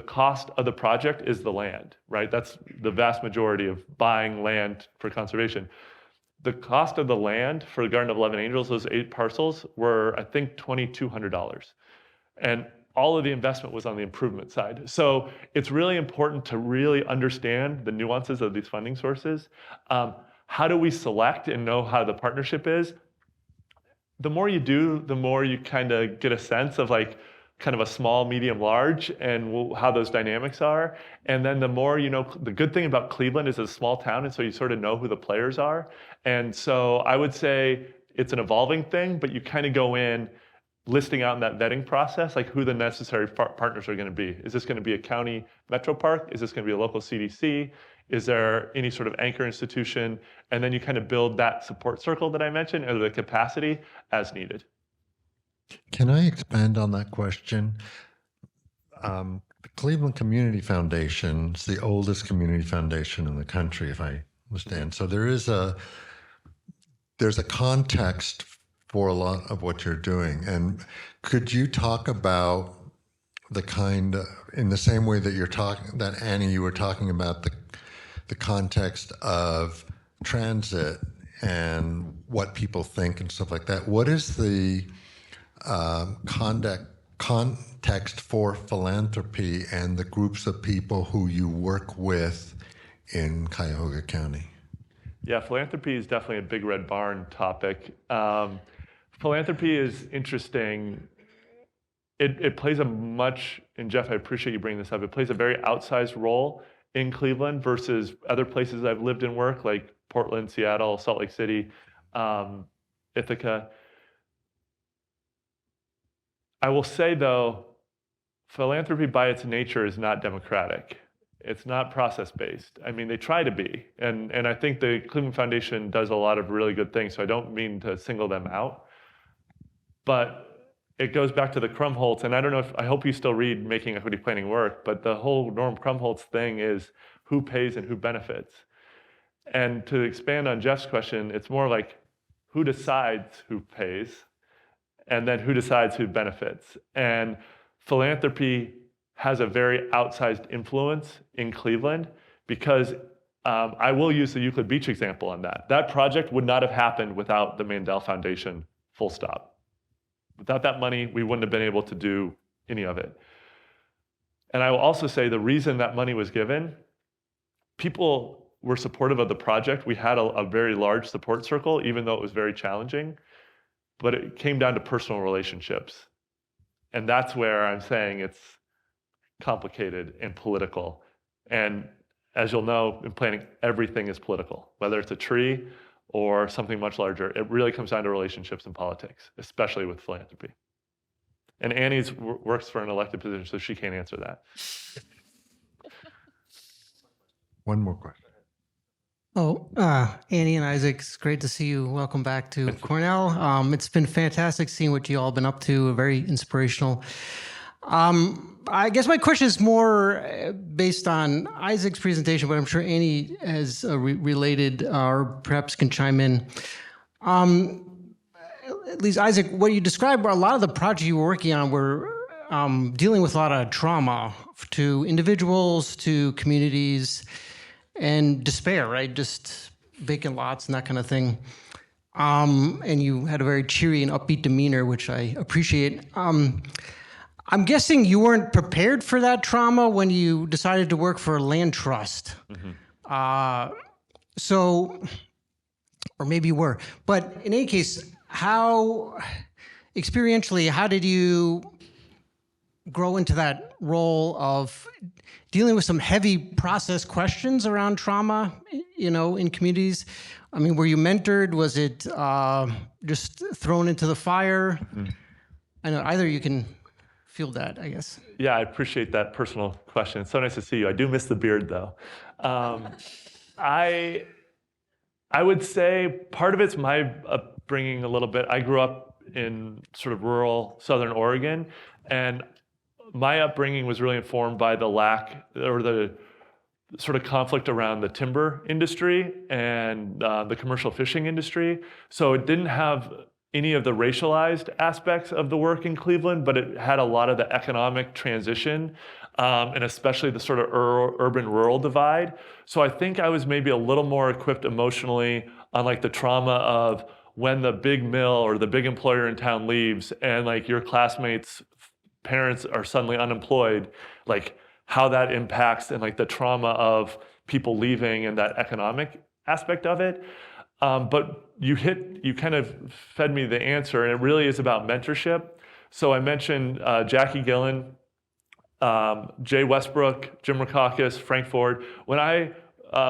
cost of the project is the land, right? That's the vast majority of buying land for conservation. The cost of the land for the Garden of 11 Angels, those 8 parcels, were, I think, $2,200. And all of the investment was on the improvement side. So it's really important to really understand the nuances of these funding sources. How do we select and know how the partnership is? The more you do, the more you kind of get a sense of like kind of a small, medium, large, and how those dynamics are. And then the more, the good thing about Cleveland is it's a small town, and so you sort of know who the players are. And so I would say it's an evolving thing, but you kind of go in listing out in that vetting process, like who the necessary partners are going to be. Is this going to be a county metro park? Is this going to be a local CDC? Is there any sort of anchor institution? And then you kind of build that support circle that I mentioned, or the capacity as needed. Can I expand on that question? The Cleveland Community Foundation is the oldest community foundation in the country, if I understand. So there's a context for a lot of what you're doing. And could you talk about the kind of, in the same way that Annie, you were talking about the context of transit and what people think and stuff like that. What is the context for philanthropy and the groups of people who you work with in Cuyahoga County? Yeah, philanthropy is definitely a big red barn topic. Philanthropy is interesting. It plays and Jeff, I appreciate you bringing this up, it plays a very outsized role in Cleveland versus other places I've lived and worked, like Portland, Seattle, Salt Lake City, Ithaca. I will say, though, philanthropy by its nature is not democratic. It's not process-based. I mean, they try to be. And I think the Cleveland Foundation does a lot of really good things, so I don't mean to single them out. But it goes back to the Krumholz, and I don't know if, I hope you still read Making Equity Planning Work, but the whole Norm Krumholz thing is who pays and who benefits. And to expand on Jeff's question, it's more like who decides who pays, and then who decides who benefits. And philanthropy has a very outsized influence in Cleveland because I will use the Euclid Beach example on that. That project would not have happened without the Mandel Foundation, full stop. Without that money, we wouldn't have been able to do any of it. And I will also say the reason that money was given, people were supportive of the project. We had a very large support circle, even though it was very challenging, but it came down to personal relationships. And that's where I'm saying it's complicated and political. And as you'll know, in planning, everything is political, whether it's a tree or something much larger. It really comes down to relationships and politics, especially with philanthropy. And Annie's works for an elected position, so she can't answer that. One more question. Oh, Annie and Isaac, it's great to see you. Welcome back to Cornell. It's been fantastic seeing what you all been up to, very inspirational. I guess my question is more based on Isaac's presentation, but I'm sure Annie has related or perhaps can chime in. At least Isaac, what you described, a lot of the projects you were working on were dealing with a lot of trauma to individuals, to communities, and despair, right? Just vacant lots and that kind of thing. And you had a very cheery and upbeat demeanor, which I appreciate. I'm guessing you weren't prepared for that trauma when you decided to work for a land trust. Mm-hmm. Or maybe you were. But in any case, experientially, how did you grow into that role of dealing with some heavy process questions around trauma, in communities? I mean, were you mentored? Was it just thrown into the fire? Mm-hmm. I know either you can field that, I guess. Yeah, I appreciate that personal question. It's so nice to see you. I do miss the beard, though. I would say part of it's my upbringing a little bit. I grew up in sort of rural Southern Oregon, and my upbringing was really informed by the lack or the sort of conflict around the timber industry and the commercial fishing industry. So it didn't have any of the racialized aspects of the work in Cleveland, but it had a lot of the economic transition and especially the sort of urban-rural divide. So I think I was maybe a little more equipped emotionally on like the trauma of when the big mill or the big employer in town leaves and like your classmates' parents are suddenly unemployed, like how that impacts and like the trauma of people leaving and that economic aspect of it. But you kind of fed me the answer, and it really is about mentorship. So I mentioned Jackie Gillen, Jay Westbrook, Jim Rackauckus, Frank Ford. When I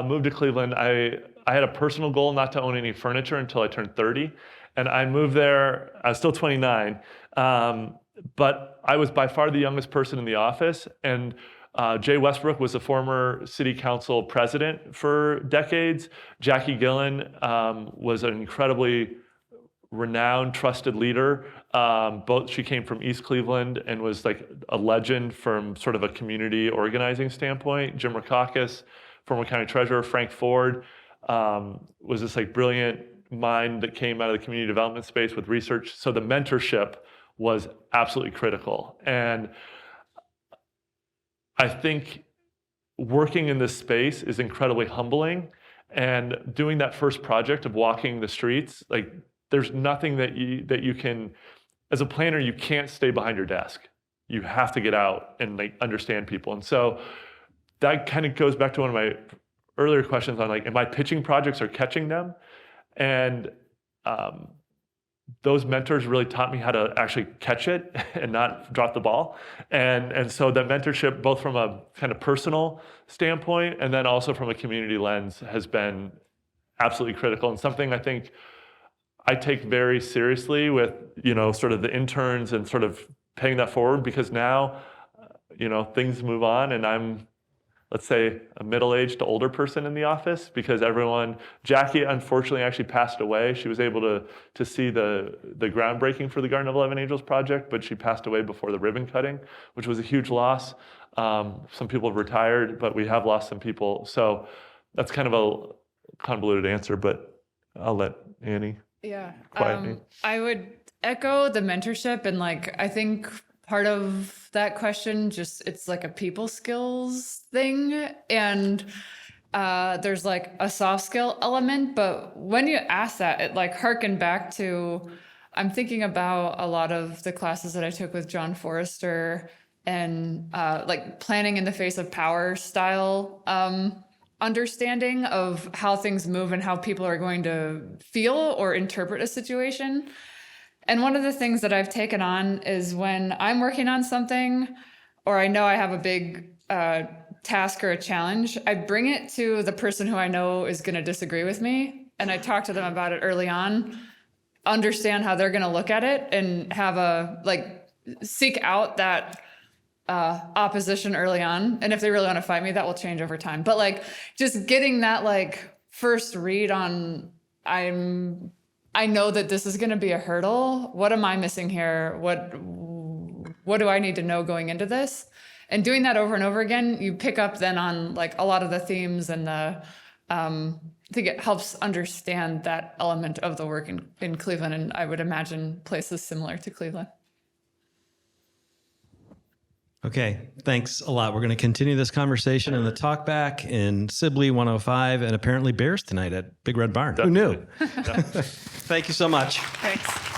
moved to Cleveland, I had a personal goal not to own any furniture until I turned 30. And I moved there, I was still 29, but I was by far the youngest person in the office. And Jay Westbrook was a former city council president for decades. Jackie Gillen was an incredibly renowned, trusted leader. She came from East Cleveland and was like a legend from sort of a community organizing standpoint. Jim Rackauckus, former county treasurer. Frank Ford was this like brilliant mind that came out of the community development space with research. So the mentorship was absolutely critical. And I think working in this space is incredibly humbling, and doing that first project of walking the streets, like there's nothing that you can, as a planner, you can't stay behind your desk. You have to get out and like understand people. And so that kind of goes back to one of my earlier questions on like, am I pitching projects or catching them? And those mentors really taught me how to actually catch it and not drop the ball. And so the mentorship, both from a kind of personal standpoint and then also from a community lens, has been absolutely critical, and something I think I take very seriously with, sort of the interns and sort of paying that forward, because now things move on, and I'm, let's say, a middle-aged to older person in the office, because Jackie unfortunately actually passed away. She was able to see the groundbreaking for the Garden of 11 Angels project, but she passed away before the ribbon cutting, which was a huge loss. Some people have retired, but we have lost some people. So that's kind of a convoluted answer, but I'll let Annie quiet me. I would echo the mentorship, and I think part of that question, it's like a people skills thing, and there's a soft skill element, but when you ask that, it harkened back to, I'm thinking about a lot of the classes that I took with John Forrester, and planning in the face of power style understanding of how things move and how people are going to feel or interpret a situation. And one of the things that I've taken on is when I'm working on something, or I know I have a big task or a challenge, I bring it to the person who I know is going to disagree with me, and I talk to them about it early on, understand how they're going to look at it, and have seek out that opposition early on. And if they really want to fight me, that will change over time. But just getting that first read on, I know that this is going to be a hurdle. What am I missing here? What do I need to know going into this? And doing that over and over again, you pick up then on a lot of the themes, and I think it helps understand that element of the work in Cleveland, and I would imagine places similar to Cleveland. Okay, thanks a lot. We're going to continue this conversation in the talk back in Sibley 105, and apparently Bears tonight at Big Red Barn. Who knew? Thank you so much. Thanks.